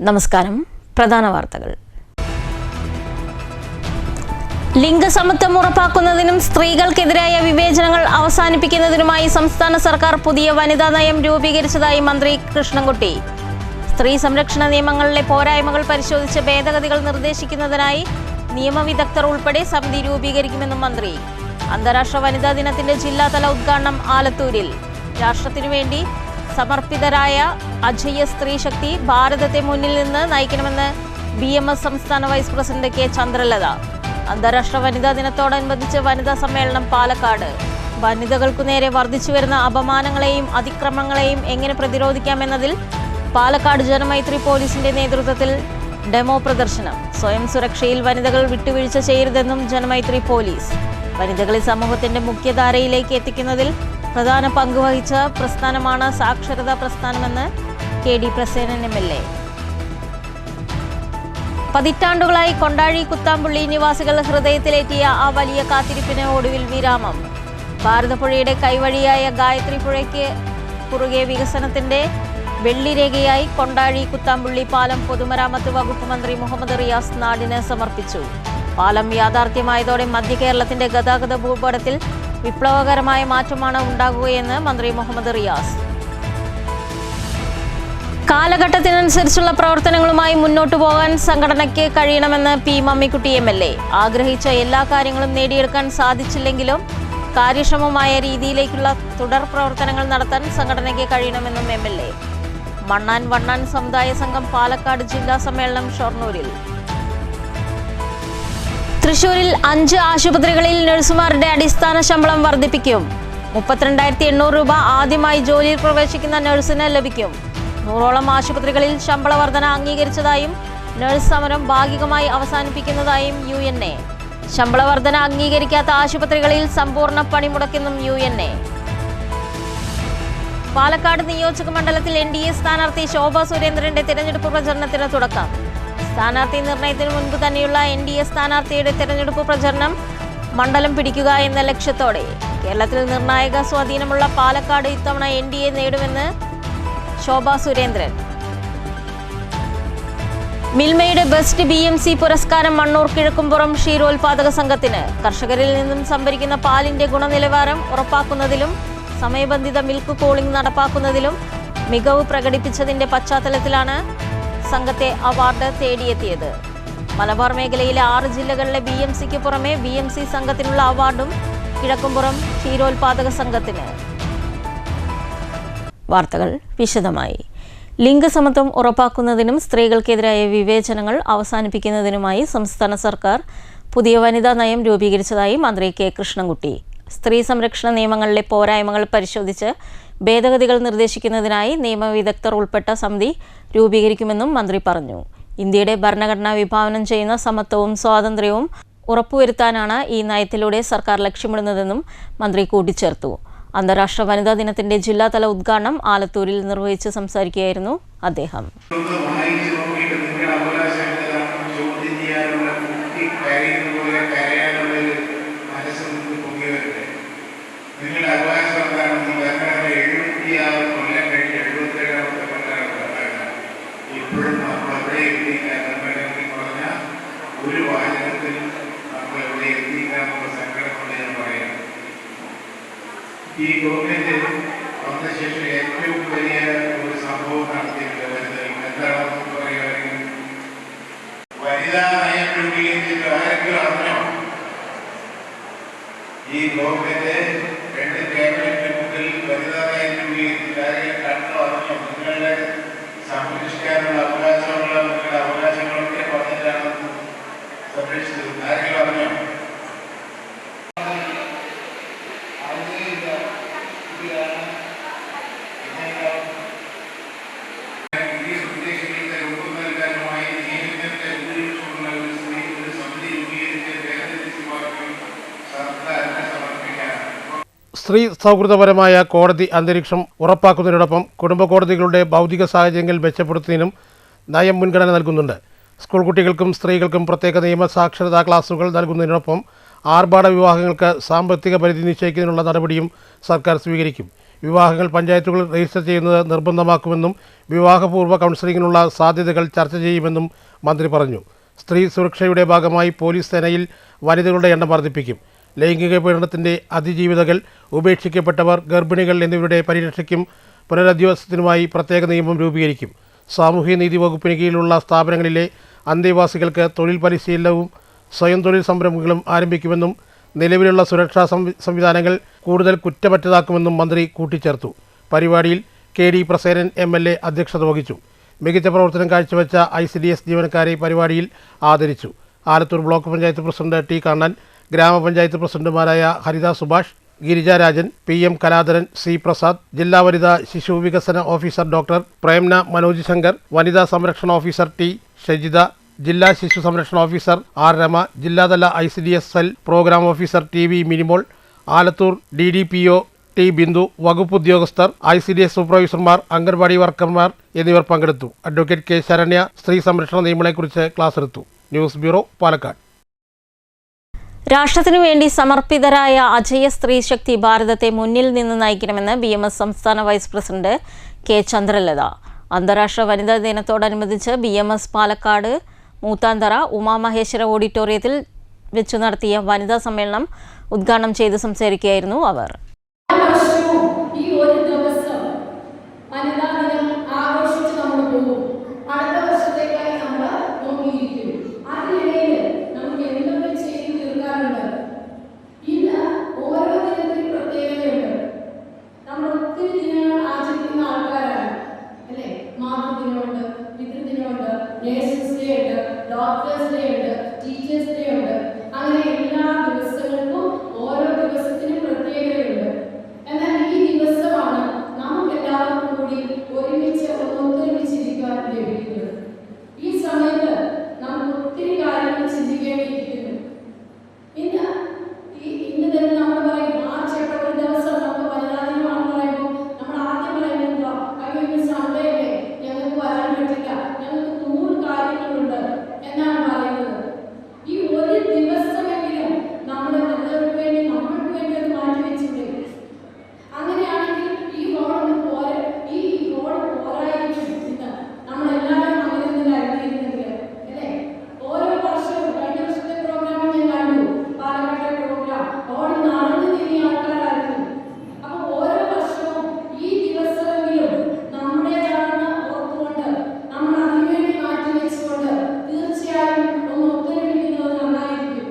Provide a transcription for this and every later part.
നമസ്കാരം. പ്രധാന വാർത്തകൾ. ലിംഗസമത്വം ഉറപ്പാക്കുന്നതിനും സ്ത്രീകൾക്കെതിരായ വിവേചനങ്ങൾ അവസാനിപ്പിക്കുന്നതിനുമായി സംസ്ഥാന സർക്കാർ പുതിയ വനിതാ നയം രൂപീകരിച്ചതായി മന്ത്രി കൃഷ്ണൻകുട്ടി. സ്ത്രീ സംരക്ഷണ നിയമങ്ങളിലെ പോരായ്മകൾ പരിശോധിച്ച് ഭേദഗതികൾ നിർദ്ദേശിക്കുന്നതിനായി നിയമവിദഗ്ധർ ഉൾപ്പെടെ സമിതി രൂപീകരിക്കുമെന്നും മന്ത്രി. അന്താരാഷ്ട്ര വനിതാ ദിനത്തിന്റെ ജില്ലാതല ഉദ്ഘാടനം ആലത്തൂരിൽ. രാഷ്ട്രത്തിനു വേണ്ടി സമർപ്പിതരായ അജയ്യ സ്ത്രീശക്തി ഭാരതത്തെ മുന്നിൽ നിന്ന് നയിക്കണമെന്ന് BMS സംസ്ഥാന വൈസ് പ്രസിഡന്റ് കെ ചന്ദ്രലത. അന്താരാഷ്ട്ര വനിതാ ദിനത്തോടനുബന്ധിച്ച് വനിതാ സമ്മേളനം പാലക്കാട്. വനിതകൾക്കു നേരെ വർദ്ധിച്ചുവരുന്ന അപമാനങ്ങളെയും അതിക്രമങ്ങളെയും എങ്ങനെ പ്രതിരോധിക്കാമെന്നതിൽ പാലക്കാട് ജനമൈത്രി പോലീസിന്റെ നേതൃത്വത്തിൽ ഡെമോ പ്രദർശനം. സ്വയം സുരക്ഷയിൽ വനിതകൾ വിട്ടുവീഴ്ച ചെയ്യരുതെന്നും ജനമൈത്രി പോലീസ്. വനിതകളെ സമൂഹത്തിന്റെ മുഖ്യധാരയിലേക്ക് എത്തിക്കുന്നതിൽ പ്രധാന പങ്കുവഹിച്ച പ്രസ്ഥാനമാണ് സാക്ഷരതാ പ്രസ്ഥാനമെന്ന് KD പ്രസേനൻ MLA. പതിറ്റാണ്ടുകളായി കൊണ്ടാഴി കുത്താമ്പുള്ളി നിവാസികൾ ഹൃദയത്തിലേറ്റിയ ആ വലിയ കാത്തിരിപ്പിന് ഒടുവിൽ വിരാമം. ഭാരതപ്പുഴയുടെ കൈവഴിയായ ഗായത്രി പുഴയ്ക്ക് കുറുകെ വികസനത്തിന്റെ വെള്ളിരേഖയായി കൊണ്ടാഴി കുത്താമ്പുള്ളി പാലം പൊതുമരാമത്ത് വകുപ്പ് മന്ത്രി മുഹമ്മദ് റിയാസ് നാടിന് സമർപ്പിച്ചു. പാലം യാഥാർത്ഥ്യമായതോടെ മധ്യ കേരളത്തിന്റെ ഗതാഗത ഭൂപടത്തിൽ വിപ്ലവകരമായ മാറ്റമാണ് ഉണ്ടാകുകയെന്ന് മന്ത്രി മുഹമ്മദ് റിയാസ്. കാലഘട്ടത്തിനനുസരിച്ചുള്ള പ്രവർത്തനങ്ങളുമായി മുന്നോട്ടു പോകാൻ സംഘടനയ്ക്ക് കഴിയണമെന്ന് P. മമ്മിക്കുട്ടി MLA. ആഗ്രഹിച്ച എല്ലാ കാര്യങ്ങളും നേടിയെടുക്കാൻ സാധിച്ചില്ലെങ്കിലും കാര്യക്ഷമമായ രീതിയിലേക്കുള്ള തുടർ പ്രവർത്തനങ്ങൾ നടത്താൻ സംഘടനയ്ക്ക് കഴിയണമെന്നും MLA. മണ്ണാൻ വണ്ണാൻ സമുദായ സംഘം പാലക്കാട് ജില്ലാ സമ്മേളനം ഷൊർണൂരിൽ. തൃശൂരിൽ 5 ആശുപത്രികളിൽ നഴ്സുമാരുടെ അടിസ്ഥാന ശമ്പളം വർദ്ധിപ്പിക്കും. 32,800 രൂപ ആദ്യമായി ജോലിയിൽ പ്രവേശിക്കുന്ന നഴ്സിന് ലഭിക്കും. 100ഓളം ആശുപത്രികളിൽ ശമ്പള വർധന അംഗീകരിച്ചതായും നഴ്സ് സമരം ഭാഗികമായി അവസാനിപ്പിക്കുന്നതായും UNA. ശമ്പള വർധന അംഗീകരിക്കാത്ത ആശുപത്രികളിൽ സമ്പൂർണ്ണ പണിമുടക്കെന്നും UNA. പാലക്കാട് നിയോജക മണ്ഡലത്തിൽ NDA സ്ഥാനാർത്ഥി ശോഭ സുരേന്ദ്രന്റെ തിരഞ്ഞെടുപ്പ് പ്രചരണത്തിന് തുടക്കം. സ്ഥാനാർത്ഥി നിർണയത്തിന് മുൻപ് തന്നെയുള്ള NDA സ്ഥാനാർത്ഥിയുടെ തെരഞ്ഞെടുപ്പ് പ്രചരണം മണ്ഡലം പിടിക്കുക എന്ന ലക്ഷ്യത്തോടെ. കേരളത്തിൽ നിർണായക സ്വാധീനമുള്ള പാലക്കാട് ഇത്തവണ NDA നേടുമെന്ന് ശോഭ സുരേന്ദ്രൻ. മിൽമയുടെ ബെസ്റ്റ് BMC പുരസ്കാരം മണ്ണൂർ കിഴക്കുംപുറം ക്ഷീരോത്പാദക സംഘത്തിന്. കർഷകരിൽ നിന്നും സംഭരിക്കുന്ന പാലിന്റെ ഗുണനിലവാരം ഉറപ്പാക്കുന്നതിലും സമയബന്ധിത മിൽക്ക് കൂളിംഗ് നടപ്പാക്കുന്നതിലും മികവ് പ്രകടിപ്പിച്ചതിന്റെ പശ്ചാത്തലത്തിലാണ് സംഘത്തെ അവാർഡ് തേടിയെത്തിയത്. മലബാർ മേഖലയിലെ 6 ജില്ലകളിലെ BMCക്ക് പുറമെ BMC സംഘത്തിനുള്ള അവാർഡും കിഴക്കുംപുറം ക്ഷീരോത്പാദക സംഘത്തിന്. വാർത്തകൾ വിശദമായി. ലിംഗസമത്വം ഉറപ്പാക്കുന്നതിനും സ്ത്രീകൾക്കെതിരായ വിവേചനങ്ങൾ അവസാനിപ്പിക്കുന്നതിനുമായി സംസ്ഥാന സർക്കാർ പുതിയ വനിതാ നയം രൂപീകരിച്ചതായി മന്ത്രി K. കൃഷ്ണൻകുട്ടി. സ്ത്രീ സംരക്ഷണ നിയമങ്ങളിലെ പോരായ്മകൾ പരിശോധിച്ച് ഭേദഗതികൾ നിർദ്ദേശിക്കുന്നതിനായി നിയമവിദഗ്ധർ ഉൾപ്പെട്ട സമിതി രൂപീകരിക്കുമെന്നും മന്ത്രി പറഞ്ഞു. ഇന്ത്യയുടെ ഭരണഘടന വിഭാവനം ചെയ്യുന്ന സമത്വവും സ്വാതന്ത്ര്യവും ഉറപ്പുവരുത്താനാണ് ഈ നയത്തിലൂടെ സർക്കാർ ലക്ഷ്യമിടുന്നതെന്നും മന്ത്രി കൂട്ടിച്ചേർത്തു. അന്താരാഷ്ട്ര വനിതാ ദിനത്തിന്റെ ജില്ലാതല ഉദ്ഘാടനം ആലത്തൂരിൽ നിർവഹിച്ച് സംസാരിക്കുകയായിരുന്നു അദ്ദേഹം. ഒരു വാചകത്തിൽ നമ്മൾ എവിടെ എത്തിക്കാനുള്ള സങ്കടം ഞാൻ പറയാം. ഈ ഗവൺമെന്റ് വന്ന ശേഷം ഏറ്റവും വലിയ ഒരു സംഭവം നടത്തിയിട്ടുണ്ട് വനിതകൾ. എന്താണെന്ന് പറയുകയാണെങ്കിൽ വനിതാ നയം രൂപീകരിച്ചിട്ട് ആരെങ്കിലും അറിഞ്ഞോ? ഈ ഗവൺമെന്റ് 2 ക്യാബിനറ്റ് മുതൽ വനിതാ നയം രൂപീകരിച്ചിട്ട് ആരെങ്കിലും കണ്ടോ അറിഞ്ഞോ? നിങ്ങളുടെ സംരക്ഷിക്കാനുള്ള അവകാശമുള്ള നിങ്ങളുടെ അവകാശങ്ങളൊക്കെ പറഞ്ഞിട്ടാണ് സംരക്ഷിച്ചത്. ആരെങ്കിലും അറിഞ്ഞോ? സ്ത്രീ സൗഹൃദപരമായ കോടതി അന്തരീക്ഷം ഉറപ്പാക്കുന്നതിനോടൊപ്പം കുടുംബ കോടതികളുടെ ഭൗതിക സാഹചര്യങ്ങൾ മെച്ചപ്പെടുത്തുന്നതിനും നയം മുൻഗണന നൽകുന്നുണ്ട്. സ്കൂൾ കുട്ടികൾക്കും സ്ത്രീകൾക്കും പ്രത്യേക നിയമ സാക്ഷരതാ ക്ലാസുകൾ നൽകുന്നതിനൊപ്പം ആർഭാട വിവാഹങ്ങൾക്ക് സാമ്പത്തിക പരിധി നിശ്ചയിക്കുന്നതിനുള്ള നടപടിയും സർക്കാർ സ്വീകരിക്കും. വിവാഹങ്ങൾ പഞ്ചായത്തുകളിൽ രജിസ്റ്റർ ചെയ്യുന്നത് നിർബന്ധമാക്കുമെന്നും വിവാഹപൂർവ്വ കൗൺസിലിങ്ങിനുള്ള സാധ്യതകൾ ചർച്ച ചെയ്യുമെന്നും മന്ത്രി പറഞ്ഞു. സ്ത്രീ സുരക്ഷയുടെ ഭാഗമായി പോലീസ് സേനയിൽ വനിതകളുടെ എണ്ണം വർദ്ധിപ്പിക്കും. ലൈംഗിക പീഡനത്തിൻ്റെ അതിജീവിതകൾ, ഉപേക്ഷിക്കപ്പെട്ടവർ, ഗർഭിണികൾ എന്നിവരുടെ പരിരക്ഷയ്ക്കും പുനരധിവാസത്തിനുമായി പ്രത്യേക നിയമം രൂപീകരിക്കും. സാമൂഹ്യനീതി വകുപ്പിന് കീഴിലുള്ള സ്ഥാപനങ്ങളിലെ അന്തേവാസികൾക്ക് തൊഴിൽ പരിശീലനവും സ്വയം തൊഴിൽ സംരംഭങ്ങളും ആരംഭിക്കുമെന്നും നിലവിലുള്ള സുരക്ഷാ സംവിധാനങ്ങൾ കൂടുതൽ കുറ്റമറ്റതാക്കുമെന്നും മന്ത്രി കൂട്ടിച്ചേർത്തു. പരിപാടിയിൽ KD പ്രസേനൻ MLA അധ്യക്ഷത വഹിച്ചു. മികച്ച പ്രവർത്തനം കാഴ്ചവെച്ച ICDS ജീവനക്കാരെ പരിപാടിയിൽ ആദരിച്ചു. Alathur block panchayat president T Kannan, ഗ്രാമപഞ്ചായത്ത് പ്രസിഡന്റുമാരായ ഹരിത സുഭാഷ്, ഗിരിജ രാജൻ, PM കലാധരൻ, C പ്രസാദ്, ജില്ലാ വനിതാ ശിശു വികസന ഓഫീസർ ഡോക്ടർ പ്രേംന മനോജ് ശങ്കർ, വനിതാ സംരക്ഷണ ഓഫീസർ T ഷജിത, ജില്ലാ ശിശു സംരക്ഷണ ഓഫീസർ R രമ, ജില്ലാതല ICDS cell programme officer TV Minimol, Alathur DDPO T Bindu, വകുപ്പ് ഉദ്യോഗസ്ഥർ, ICDS സൂപ്പർവൈസർമാർ, അംഗൻവാടി വർക്കർമാർ എന്നിവർ പങ്കെടുത്തു. അഡ്വക്കേറ്റ് K ശരണ്യ സ്ത്രീ സംരക്ഷണ നിയമങ്ങളെക്കുറിച്ച് ക്ലാസ് എടുത്തു. News bureau, Palakkad. രാഷ്ട്രത്തിനു വേണ്ടി സമർപ്പിതരായ അജയ സ്ത്രീ ശക്തി ഭാരതത്തെ മുന്നിൽ നിന്ന് നയിക്കണമെന്ന് BMS സംസ്ഥാന വൈസ് പ്രസിഡന്റ് K ചന്ദ്രലത. അന്താരാഷ്ട്ര വനിതാ ദിനത്തോടനുബന്ധിച്ച് BMS പാലക്കാട് മൂത്താന്തറ ഉമാമഹേശ്വര ഓഡിറ്റോറിയത്തിൽ വെച്ചു നടത്തിയ വനിതാ സമ്മേളനം ഉദ്ഘാടനം ചെയ്ത് സംസാരിക്കുകയായിരുന്നു അവർ. ഡോക്ടേഴ്സ് ഡേ ഉണ്ട്, ടീച്ചേഴ്സ് ഡേ ഉണ്ട്. അങ്ങനെ എല്ലാ ദിവസങ്ങൾക്കും ഓരോ ദിവസത്തിനും പ്രത്യേകതയുണ്ട്. എന്നാൽ ഈ ദിവസമാണ് നമുക്കെല്ലാവർക്കും കൂടി ഒരുമിച്ച് ഒത്തൊരുമിച്ചിരിക്കാൻ ലഭിക്കുന്നത്. ഈ സമയത്ത് നമുക്ക് ഒത്തിരി കാര്യങ്ങൾ ചിന്തിക്കേണ്ടിയിരിക്കുന്നു. ഇന്ന് തന്നെ നമ്മൾ പറയും മാർച്ച് 8 ഒരു ദിവസം നമുക്ക് വനിതാ ദിനമാണെന്ന് പറയുമ്പോൾ നമ്മൾ ആദ്യം പറയുന്നത് അയ്യോ ഇന്ന് സൺഡേ അല്ലേ, ഞങ്ങൾക്ക് വരാൻ പറ്റില്ല, ഞങ്ങൾക്ക് 100 കാര്യങ്ങളുണ്ട് എന്നാണ് പറയുന്നത്. ഈ ഒരു ദിവസമെങ്കിലും നമ്മുടെ വനിതകൾക്ക് വേണ്ടി നമ്മൾക്ക് വേണ്ടി അത് മാറ്റി വെച്ചിട്ടുണ്ട്. അങ്ങനെയാണെങ്കിൽ ഈ ഹോൾ പോരായിരിക്കും ഇന്ന് നമ്മളെല്ലാവരും അങ്ങനെ നിന്ന് കരുതിയിരുന്നെങ്കിൽ അല്ലേ. ഓരോ വർഷവും കഴിഞ്ഞ വർഷത്തെ പ്രോഗ്രാമിൽ ഞാൻ കണ്ടു, പാലക്കാട്ടെ പ്രോഗ്രാം ഓടി നടന്നു തിരിഞ്ഞ ആൾക്കാരായിരുന്നു. അപ്പൊ ഓരോ വർഷവും ഈ ദിവസമെങ്കിലും നമ്മുടേതാണെന്ന് ഓർത്തുകൊണ്ട് നമ്മൾ അതിനുവേണ്ടി മാറ്റി വെച്ചുകൊണ്ട് തീർച്ചയായും ഒന്ന് ഒത്തൊരുമിക്കുന്നത് നന്നായിരിക്കും.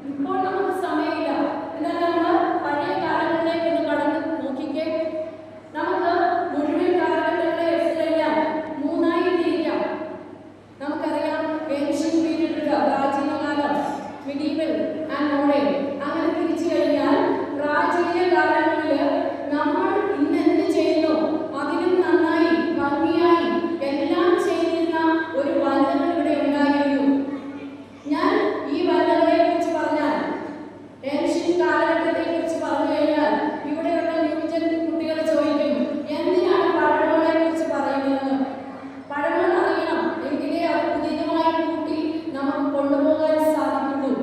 ഇപ്പോൾ നമുക്ക് സമയമില്ല. എന്നാൽ നമ്മൾ പഴയ കാലങ്ങളിലേക്ക് ഒന്ന് കടന്ന് നോക്കിക്കേ. നമുക്ക് മുഴുവൻ കാലഘട്ടങ്ങളെ എടുത്തു കഴിഞ്ഞാൽ 3ആയി തിരിക്കാം. നമുക്കറിയാം ഏൻഷ്യൻ പീരീഡ്, പ്രാചീനകാലം, മിഡീവൽ ആൻഡ് മോഡേൺ. അങ്ങനെ തിരിച്ചു കഴിഞ്ഞാൽ പ്രാചീന കാലങ്ങളിൽ നമ്മൾ ഇന്ന് എന്ത് ചെയ്യുന്നു അതിലും നന്നായി ഭംഗിയായി എല്ലാം ചെയ്തിരുന്ന ഒരു വനിതകൾ ഇവിടെ ഉണ്ടായിരുന്നു. ഞാൻ ഈ വനിതകളെ കുറിച്ച് പറഞ്ഞാൽ, ഏൻഷ്യൻ കാലഘട്ടത്തെ കുറിച്ച് പറഞ്ഞു കഴിഞ്ഞാൽ ഇവിടെയുള്ള ന്യൂജൻ കുട്ടികൾ ചോദിക്കും എന്തിനാണ് പഴമകളെ കുറിച്ച് പറയുന്നതെന്ന്. പഴമകൾ അറിയണം, എങ്കിലേ അത് പുതിയതുമായി കൂട്ടി നമുക്ക് കൊണ്ടുപോകാൻ സാധിക്കുള്ളൂ.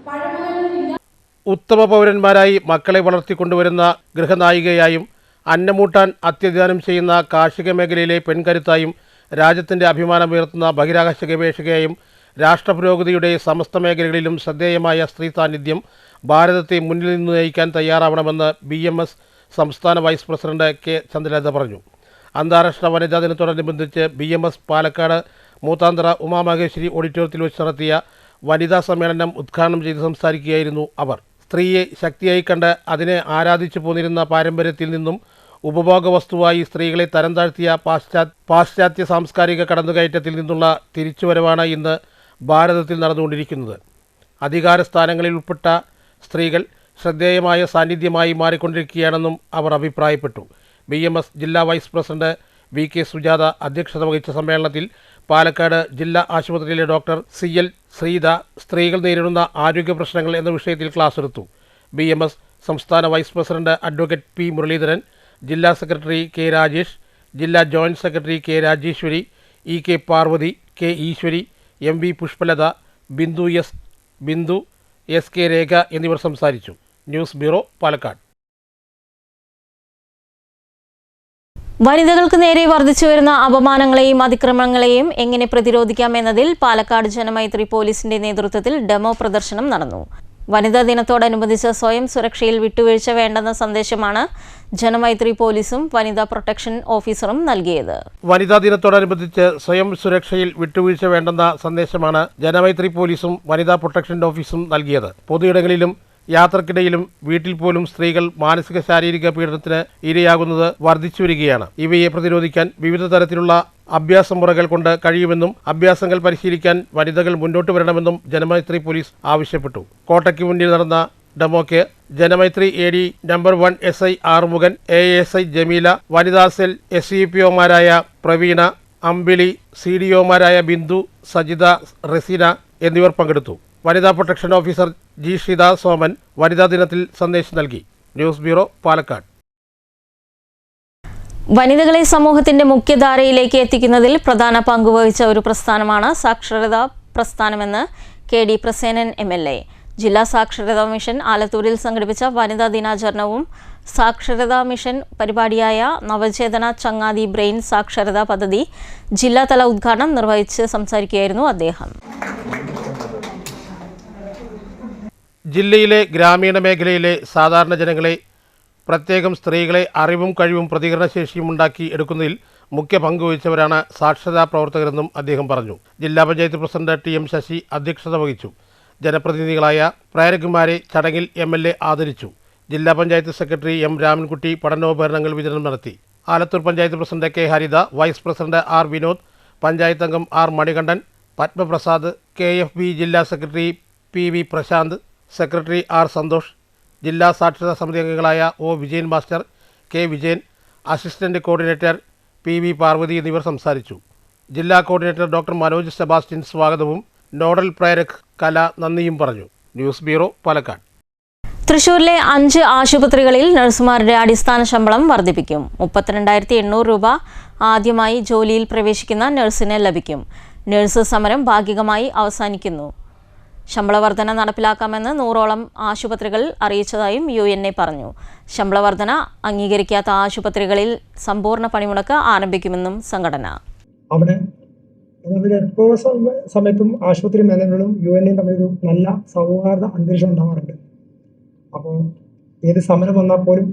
പഴമകളില്ല. ഉത്തമ പൗരന്മാരായി മക്കളെ വളർത്തിക്കൊണ്ടുവരുന്ന ഗൃഹനായികയായും അന്നമൂട്ടാൻ അത്യധ്വാനം ചെയ്യുന്ന കാർഷിക മേഖലയിലെ പെൺകരുത്തായും രാജ്യത്തിൻ്റെ അഭിമാനമുയർത്തുന്ന ബഹിരാകാശ ഗവേഷകയായും രാഷ്ട്രപുരോഗതിയുടെ സമസ്ത മേഖലകളിലും ശ്രദ്ധേയമായ സ്ത്രീ സാന്നിധ്യം ഭാരതത്തെ മുന്നിൽ നിന്ന് നയിക്കാൻ തയ്യാറാവണമെന്ന് BMS സംസ്ഥാന വൈസ് പ്രസിഡന്റ് K ചന്ദ്രലത പറഞ്ഞു. അന്താരാഷ്ട്ര വനിതാ ദിനത്തോടനുബന്ധിച്ച് BMS പാലക്കാട് മൂത്താന്തറ ഉമാമഹേശ്വരി ഓഡിറ്റോറിയത്തിൽ വെച്ച് നടത്തിയ വനിതാ സമ്മേളനം ഉദ്ഘാടനം ചെയ്ത് സംസാരിക്കുകയായിരുന്നു അവർ. സ്ത്രീയെ ശക്തിയായി കണ്ട് അതിനെ ആരാധിച്ചു പോന്നിരുന്ന പാരമ്പര്യത്തിൽ നിന്നും ഉപഭോഗ വസ്തുവായി സ്ത്രീകളെ തരം താഴ്ത്തിയ പാശ്ചാത്യ സാംസ്കാരിക കടന്നുകയറ്റത്തിൽ നിന്നുള്ള തിരിച്ചുവരവാണ് ഇന്ന് ഭാരതത്തിൽ നടന്നുകൊണ്ടിരിക്കുന്നത്. അധികാര സ്ഥാനങ്ങളിൽ ഉൾപ്പെട്ട സ്ത്രീകൾ ശ്രദ്ധേയമായ സാന്നിധ്യമായി മാറിക്കൊണ്ടിരിക്കുകയാണെന്നും അവർ അഭിപ്രായപ്പെട്ടു. BMS ജില്ലാ വൈസ് പ്രസിഡന്റ് VK സുജാത അധ്യക്ഷത വഹിച്ച സമ്മേളനത്തിൽ പാലക്കാട് ജില്ലാ ആശുപത്രിയിലെ ഡോക്ടർ CL ശ്രീത സ്ത്രീകൾ നേരിടുന്ന ആരോഗ്യ പ്രശ്നങ്ങൾ എന്ന വിഷയത്തിൽ ക്ലാസ് എടുത്തു. BMS സംസ്ഥാന vice president advocate P Muraleedharan, ജില്ലാ സെക്രട്ടറി K രാജേഷ്, ജില്ലാ joint secretary K Rajeshwari, EK Parvathi, K Eswari, MV Pushpalatha, Bindu SK Rekha എന്നിവർ സംസാരിച്ചു. News bureau, Palakkad. വനിതകൾക്ക് നേരെ വർദ്ധിച്ചുവരുന്ന അപമാനങ്ങളെയും അതിക്രമങ്ങളെയും എങ്ങനെ പ്രതിരോധിക്കാമെന്നതിൽ പാലക്കാട് ജനമൈത്രി പോലീസിന്റെ നേതൃത്വത്തിൽ ഡെമോ പ്രദർശനം നടന്നു. വനിതാ ദിനത്തോടനുബന്ധിച്ച് സ്വയം സുരക്ഷയിൽ വിട്ടുവീഴ്ച വേണ്ടെന്ന സന്ദേശമാണ് ജനമൈത്രി പോലീസും വനിതാ പ്രൊട്ടക്ഷൻ ഓഫീസറും നൽകിയത്. വനിതാ ദിനത്തോടനുബന്ധിച്ച് സ്വയം സുരക്ഷയിൽ വിട്ടുവീഴ്ച വേണ്ടെന്ന സന്ദേശമാണ് ജനമൈത്രി പോലീസും വനിതാ പ്രൊട്ടക്ഷൻ ഓഫീസും നൽകിയത്. പൊതുയിടങ്ങളിലും യാത്രക്കിടയിലും വീട്ടിൽ പോലും സ്ത്രീകൾ മാനസിക ശാരീരിക പീഡനത്തിന് ഇരയാകുന്നത് വർദ്ധിച്ചു വരികയാണ്. ഇവയെ പ്രതിരോധിക്കാൻ വിവിധ തരത്തിലുള്ള അഭ്യാസമുറകൾ കൊണ്ട് കഴിയുമെന്നും അഭ്യാസങ്ങൾ പരിശീലിക്കാൻ വനിതകൾ മുന്നോട്ട് വരണമെന്നും ജനമൈത്രി പോലീസ് ആവശ്യപ്പെട്ടു. കോട്ടയ്ക്ക് മുന്നിൽ നടന്ന ഡെമോയ്ക്ക് Janamaithri AD number 1 SI Arumukhan, ASI Jameela, വനിതാ സെൽ SCPOമാരായ പ്രവീണ, അമ്പിളി, CDOമാരായ ബിന്ദു, സജിത, റസീന എന്നിവർ പങ്കെടുത്തു. വനിതാ protection officer G. Shitha Soman വനിതാ ദിനത്തിൽ സന്ദേശം നൽകി. News bureau, Palakkad. വനിതകളെ സമൂഹത്തിന്റെ മുഖ്യധാരയിലേക്ക് എത്തിക്കുന്നതിൽ പ്രധാന പങ്കുവഹിച്ച ഒരു പ്രസ്ഥാനമാണ് സാക്ഷരതാ പ്രസ്ഥാനമെന്ന് KD പ്രസേനൻ MLA. ജില്ലാ സാക്ഷരതാ മിഷൻ ആലത്തൂരിൽ സംഘടിപ്പിച്ച വനിതാ ദിനാചരണവും സാക്ഷരതാ മിഷൻ പരിപാടിയായ നവചേതന ചങ്ങാതി ബ്രെയിൻ സാക്ഷരതാ പദ്ധതി ജില്ലാതല ഉദ്ഘാടനം നിർവഹിച്ച് സംസാരിക്കുകയായിരുന്നു അദ്ദേഹം. ജില്ലയിലെ ഗ്രാമീണ മേഖലയിലെ സാധാരണ ജനങ്ങളെ, പ്രത്യേകം സ്ത്രീകളെ അറിവും കഴിവും പ്രതികരണശേഷിയും ഉണ്ടാക്കി എടുക്കുന്നതിൽ മുഖ്യ പങ്കുവഹിച്ചവരാണ് സാക്ഷരതാ പ്രവർത്തകരെന്നും അദ്ദേഹം പറഞ്ഞു. ജില്ലാ പഞ്ചായത്ത് പ്രസിഡന്റ് TM ശശി അധ്യക്ഷത വഹിച്ചു. ജനപ്രതിനിധികളായ പ്രേരകുമാരെ ചടങ്ങിൽ MLA ആദരിച്ചു. ജില്ലാ പഞ്ചായത്ത് സെക്രട്ടറി M. രാമൻകുട്ടി പഠനോപകരണങ്ങൾ വിതരണം നടത്തി. Alathur panchayat president K. Haritha, vice president R. Vinod, panchayat അംഗം R. മണികണ്ഠൻ, പത്മപ്രസാദ്, KFB ജില്ലാ secretary PV Prashanth, secretary R. Santhosh, ജില്ലാ സാക്ഷരതാ സമിതി അംഗങ്ങളായ O. Vijayan master, K. Vijayan, assistant coordinator PV Parvathi എന്നിവർ സംസാരിച്ചു. ജില്ലാ കോർഡിനേറ്റർ ഡോക്ടർ മനോജ് സെബാസ്റ്റ്യൻ സ്വാഗതവും നോഡൽ പ്രേരക് കല നന്ദിയും പറഞ്ഞു. News bureau, Palakkad. തൃശൂരിലെ 5 ആശുപത്രികളിൽ നഴ്സുമാരുടെ അടിസ്ഥാന ശമ്പളം വർദ്ധിപ്പിക്കും. 32,800 രൂപ ആദ്യമായി ജോലിയിൽ പ്രവേശിക്കുന്ന നഴ്സിന് ലഭിക്കും. നഴ്സ് സമരം ഭാഗികമായി അവസാനിക്കുന്നു. ശമ്പള വർധന നടപ്പിലാക്കാമെന്ന് 100ഓളം ആശുപത്രികൾ അറിയിച്ചതായും UNA പറഞ്ഞു. ശമ്പള വർധന അംഗീകരിക്കാത്ത ആശുപത്രികളിൽ സമ്പൂർണ്ണ പണിമുടക്ക് ആരംഭിക്കുമെന്നും സംഘടന. അവിടെ എപ്പോഴും സമയത്തും ആശുപത്രി മാനേജറും UNAയും തമ്മിലൊരു നല്ല സൗഹാർദ്ദ അന്തരീക്ഷം ഉണ്ടാവാറുണ്ട്. അപ്പോൾ ഏത് സമരം വന്നാൽ പോലും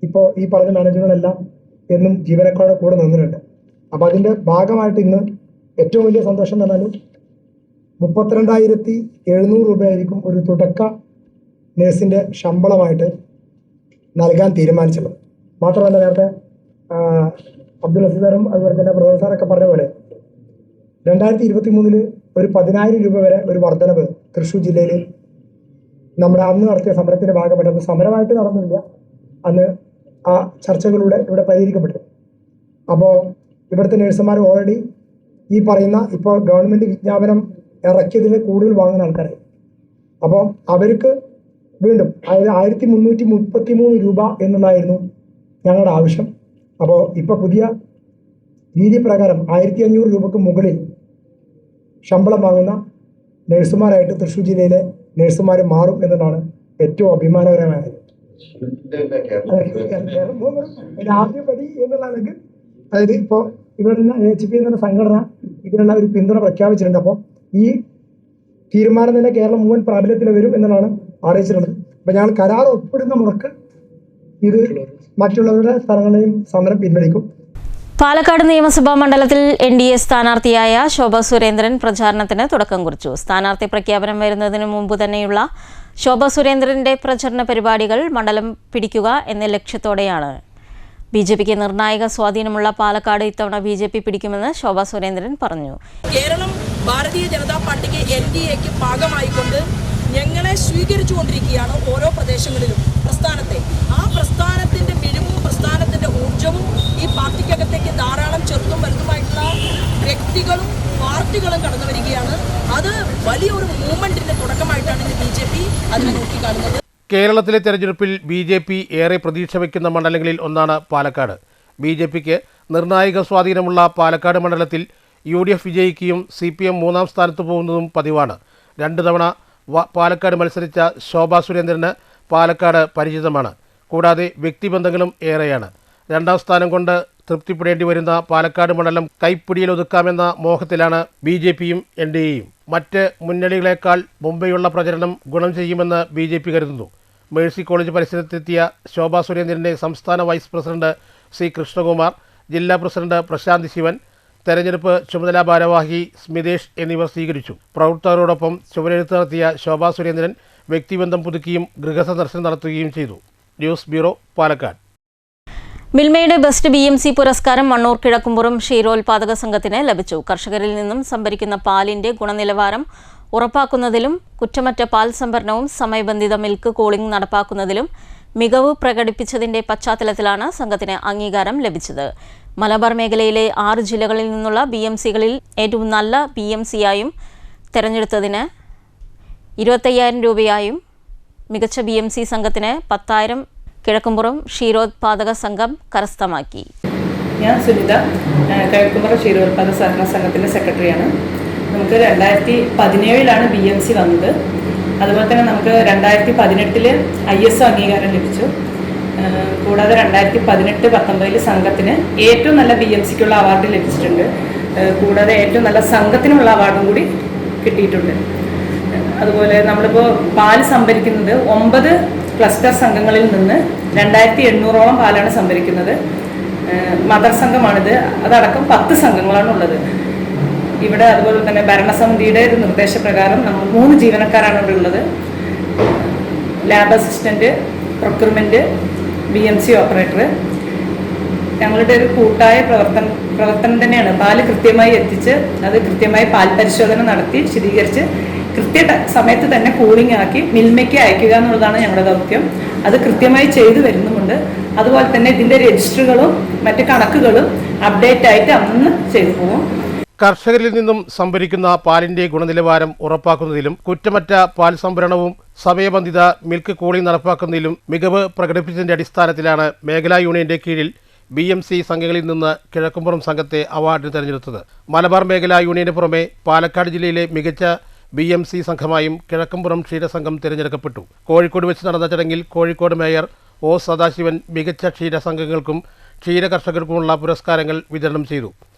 ഇപ്പോൾ ഈ പറഞ്ഞ മാനേജറുകളെല്ലാം എന്നും ജീവനക്കാരുടെ കൂടെ നിന്നിട്ടുണ്ട്. അപ്പോൾ അതിൻ്റെ ഭാഗമായിട്ട് ഇന്ന് ഏറ്റവും വലിയ സന്തോഷം എന്ന് പറഞ്ഞാൽ 32,700 രൂപയായിരിക്കും ഒരു തുടക്ക നഴ്സിൻ്റെ ശമ്പളമായിട്ട് നൽകാൻ തീരുമാനിച്ചത്. മാത്രമല്ല, നേരത്തെ അബ്ദുൽ അസീസാറും അതുപോലെ തന്നെ പ്രധാന സാറൊക്കെ പറഞ്ഞ പോലെ 2023 ഒരു 10,000 രൂപ വരെ ഒരു വർധനവ് തൃശ്ശൂർ ജില്ലയിൽ നമ്മുടെ അന്ന് നടത്തിയ സമരത്തിൻ്റെ ഭാഗമായിട്ട്, അത് സമരമായിട്ട് നടന്നില്ല, അന്ന് ആ ചർച്ചകളിലൂടെ ഇവിടെ പരിഹരിക്കപ്പെട്ടു. അപ്പോൾ ഇവിടുത്തെ നഴ്സുമാർ ഓൾറെഡി ഈ പറയുന്ന ഇപ്പോൾ ഗവൺമെൻറ് വിജ്ഞാപനം ഇറക്കിയതിൽ കൂടുതൽ വാങ്ങുന്ന ആൾക്കാരായി. അപ്പോൾ അവർക്ക് വീണ്ടും അതായത് 1,333 രൂപ എന്നുള്ളതായിരുന്നു ഞങ്ങളുടെ ആവശ്യം. അപ്പോൾ ഇപ്പോൾ പുതിയ രീതി പ്രകാരം 1,500 രൂപക്ക് മുകളിൽ ശമ്പളം വാങ്ങുന്ന നഴ്സുമാരായിട്ട് തൃശ്ശൂർ ജില്ലയിലെ നഴ്സുമാർ മാറും എന്നതാണ് ഏറ്റവും അഭിമാനകരമായത്. ആദ്യപടി എന്നുള്ളതെങ്കിൽ അതായത് ഇപ്പോൾ ഇവിടെ നിന്ന് HP എന്ന സംഘടന ഇതിനുള്ള ഒരു പിന്തുണ പ്രഖ്യാപിച്ചിട്ടുണ്ട്. അപ്പോൾ ഈ തീരുമാനം തന്നെ കേരളം മുഴുവൻ പ്രാബല്യത്തിൽ വരും എന്നതാണ് അറിയിച്ചിട്ടുള്ളത്. അപ്പോൾ ഞങ്ങൾ കരാർ ഒപ്പിടുന്ന മുറക്ക് ഇത് മറ്റുള്ളവരുടെ സ്ഥലങ്ങളെയും സമരം പിൻവലിക്കും. പാലക്കാട് നിയമസഭാ മണ്ഡലത്തിൽ NDA സ്ഥാനാർത്ഥിയായ ശോഭ സുരേന്ദ്രൻ പ്രചാരണത്തിന് തുടക്കം കുറിച്ചു. സ്ഥാനാർത്ഥി പ്രഖ്യാപനം വരുന്നതിന് മുമ്പ് തന്നെയുള്ള ശോഭ സുരേന്ദ്രന്റെ പ്രചരണ പരിപാടികൾ മണ്ഡലം പിടിക്കുക എന്ന ലക്ഷ്യത്തോടെയാണ്. BJPക്ക് നിർണായക സ്വാധീനമുള്ള പാലക്കാട് ഇത്തവണ BJP പിടിക്കുമെന്ന് ശോഭ സുരേന്ദ്രൻ പറഞ്ഞു. കേരളം ഭാരതീയ ജനതാ പാർട്ടിക്ക് NDAക്ക് ഭാഗമായിക്കൊണ്ട് ഞങ്ങളെ സ്വീകരിച്ചുകൊണ്ടിരിക്കുകയാണ് ഓരോ പ്രദേശങ്ങളിലും പ്രസ്ഥാനത്തെ. ആ പ്രസ്ഥാനത്തിന്റെ മിഴിവും പ്രസ്ഥാനത്തിന്റെ ഊർജവും ഈ പാർട്ടിക്കകത്തേക്ക് ധാരാളം ചെറുതും വലുതുമായിട്ടുള്ള വ്യക്തികളും പാർട്ടികളും കടന്നു വരികയാണ്. അത് വലിയൊരു മൂവ്മെന്റിന്റെ തുടക്കമായിട്ടാണ് ഇന്ന് BJP അതിനെ നോക്കിക്കാണുന്നത്. കേരളത്തിലെ തെരഞ്ഞെടുപ്പിൽ BJP ഏറെ പ്രതീക്ഷ വയ്ക്കുന്ന മണ്ഡലങ്ങളിൽ ഒന്നാണ് പാലക്കാട്. BJPക്ക് നിർണായക സ്വാധീനമുള്ള പാലക്കാട് മണ്ഡലത്തിൽ UDF വിജയിക്കുകയും CPM 3ാം സ്ഥാനത്ത് പോകുന്നതും പതിവാണ്. 2 തവണ പാലക്കാട് മത്സരിച്ച ശോഭ സുരേന്ദ്രന് പാലക്കാട് പരിചിതമാണ്. കൂടാതെ വ്യക്തിബന്ധങ്ങളും ഏറെയാണ്. രണ്ടാം സ്ഥാനം കൊണ്ട് തൃപ്തിപ്പെടേണ്ടി വരുന്ന പാലക്കാട് മണ്ഡലം കൈപ്പിടിയിൽ ഒതുക്കാമെന്ന മോഹത്തിലാണ് BJPയും NDAയും. മറ്റ് മുന്നണികളെക്കാൾ മുമ്പെയുള്ള പ്രചരണം ഗുണം ചെയ്യുമെന്ന് BJP കരുതുന്നു. മേഴ്സി കോളേജ് പരിസരത്തെത്തിയ ശോഭാ സുരേന്ദ്രനെ സംസ്ഥാന വൈസ് പ്രസിഡന്റ് C. കൃഷ്ണകുമാർ, ജില്ലാ പ്രസിഡന്റ് പ്രശാന്ത് ശിവൻ, തെരഞ്ഞെടുപ്പ് ചുമതലാ ഭാരവാഹി സ്മിതേഷ് എന്നിവർ സ്വീകരിച്ചു. പ്രവർത്തകരോടൊപ്പം ചുവരെഴുത്ത് നടത്തിയ ശോഭാ സുരേന്ദ്രൻ വ്യക്തിബന്ധം പുതുക്കിയും ഗൃഹസന്ദർശനം നടത്തുകയും ചെയ്തു. News bureau, Palakkad. മിൽമയുടെ ബെസ്റ്റ് BMC പുരസ്കാരം മണ്ണൂർ കിഴക്കുംപുറം ക്ഷീരോത്പാദക സംഘത്തിന് ലഭിച്ചു. കർഷകരിൽ നിന്നും സംഭരിക്കുന്ന പാലിന്റെ ഗുണനിലവാരം ഉറപ്പാക്കുന്നതിലും കുറ്റമറ്റ പാൽ സംഭരണവും സമയബന്ധിത മിൽക്ക് കൂളിംഗ് നടപ്പാക്കുന്നതിലും മികവ് പ്രകടിപ്പിച്ചതിന്റെ പശ്ചാത്തലത്തിലാണ് സംഘത്തിന് അംഗീകാരം ലഭിച്ചത്. മലബാർ മേഖലയിലെ 6 ജില്ലകളിൽ നിന്നുള്ള BMCകളിൽ ഏറ്റവും നല്ല BMCയായും തെരഞ്ഞെടുത്തതിന് 25,000 രൂപയായും മികച്ച BMC സംഘത്തിന് 10,000 കിഴക്കുംപുറം ക്ഷീരോത്പാദക സംഘം കരസ്ഥമാക്കി. ഞാൻ സുനിത, കിഴക്കുംപുറം ക്ഷീരോത്പാദക സഹകരണ സംഘത്തിൻ്റെ സെക്രട്ടറിയാണ്. നമുക്ക് 2017 BMC വന്നത്. അതുപോലെ തന്നെ നമുക്ക് 2018 ISO അംഗീകാരം ലഭിച്ചു. കൂടാതെ 2018-19 സംഘത്തിന് ഏറ്റവും നല്ല BMCക്കുള്ള അവാർഡ് ലഭിച്ചിട്ടുണ്ട്. കൂടാതെ ഏറ്റവും നല്ല സംഘത്തിനുള്ള അവാർഡും കൂടി കിട്ടിയിട്ടുണ്ട്. അതുപോലെ നമ്മളിപ്പോൾ പാല് സംഭരിക്കുന്നത് 9 ക്ലസ്റ്റർ സംഘങ്ങളിൽ നിന്ന് 2,800ഓളം പാലാണ് സംഭരിക്കുന്നത്. മദർ സംഘമാണിത്. അതടക്കം 10 സംഘങ്ങളാണ് ഉള്ളത് ഇവിടെ. അതുപോലെ തന്നെ ഭരണസമിതിയുടെ ഒരു നിർദ്ദേശപ്രകാരം നമ്മൾ 3 ജീവനക്കാരാണ് ഇവിടെ ഉള്ളത്. Lab assistant, procurement, BMC operator. ഞങ്ങളുടെ ഒരു കൂട്ടായ പ്രവർത്തനം തന്നെയാണ്. പാല് കൃത്യമായി എത്തിച്ച് അത് കൃത്യമായി പാൽ പരിശോധന നടത്തി ശുദ്ധീകരിച്ച് സമയത്ത് തന്നെ കൂളിംഗ് ആക്കി മിൽമയ്ക്ക് അയക്കുക എന്നുള്ളതാണ് ഞങ്ങളുടെ ദൗത്യം. അത് കൃത്യമായി ചെയ്തു വരുന്നുമുണ്ട്. അതുപോലെ തന്നെ ഇതിൻ്റെ രജിസ്റ്ററുകളും മറ്റ് കണക്കുകളും അപ്ഡേറ്റ് ആയിട്ട് അന്ന് ചെയ്തു പോകും. കർഷകരിൽ നിന്നും സംഭരിക്കുന്ന പാലിന്റെ ഗുണനിലവാരം ഉറപ്പാക്കുന്നതിലും കുറ്റമറ്റ പാൽ സംഭരണവും സമയബന്ധിത മിൽക്ക് കൂളിംഗ് നടപ്പാക്കുന്നതിലും മികവ് പ്രകടിപ്പിച്ചതിന്റെ അടിസ്ഥാനത്തിലാണ് മേഖലാ യൂണിയന്റെ കീഴിൽ BMC സംഘങ്ങളിൽ നിന്ന് കിഴക്കുംപുറം സംഘത്തെ അവാർഡിന് തെരഞ്ഞെടുത്തത്. മലബാർ മേഖലാ യൂണിയന് പുറമെ പാലക്കാട് ജില്ലയിലെ മികച്ച BMC സംഘമായും കിഴക്കുംപുറം ക്ഷീരസംഘം തിരഞ്ഞെടുക്കപ്പെട്ടു. കോഴിക്കോട് വെച്ച് നടന്ന ചടങ്ങിൽ കോഴിക്കോട് മേയർ O. സദാശിവൻ മികച്ച ക്ഷീരസംഘങ്ങൾക്കും ക്ഷീര കർഷകർക്കുമുള്ള പുരസ്കാരങ്ങൾ വിതരണം ചെയ്തു.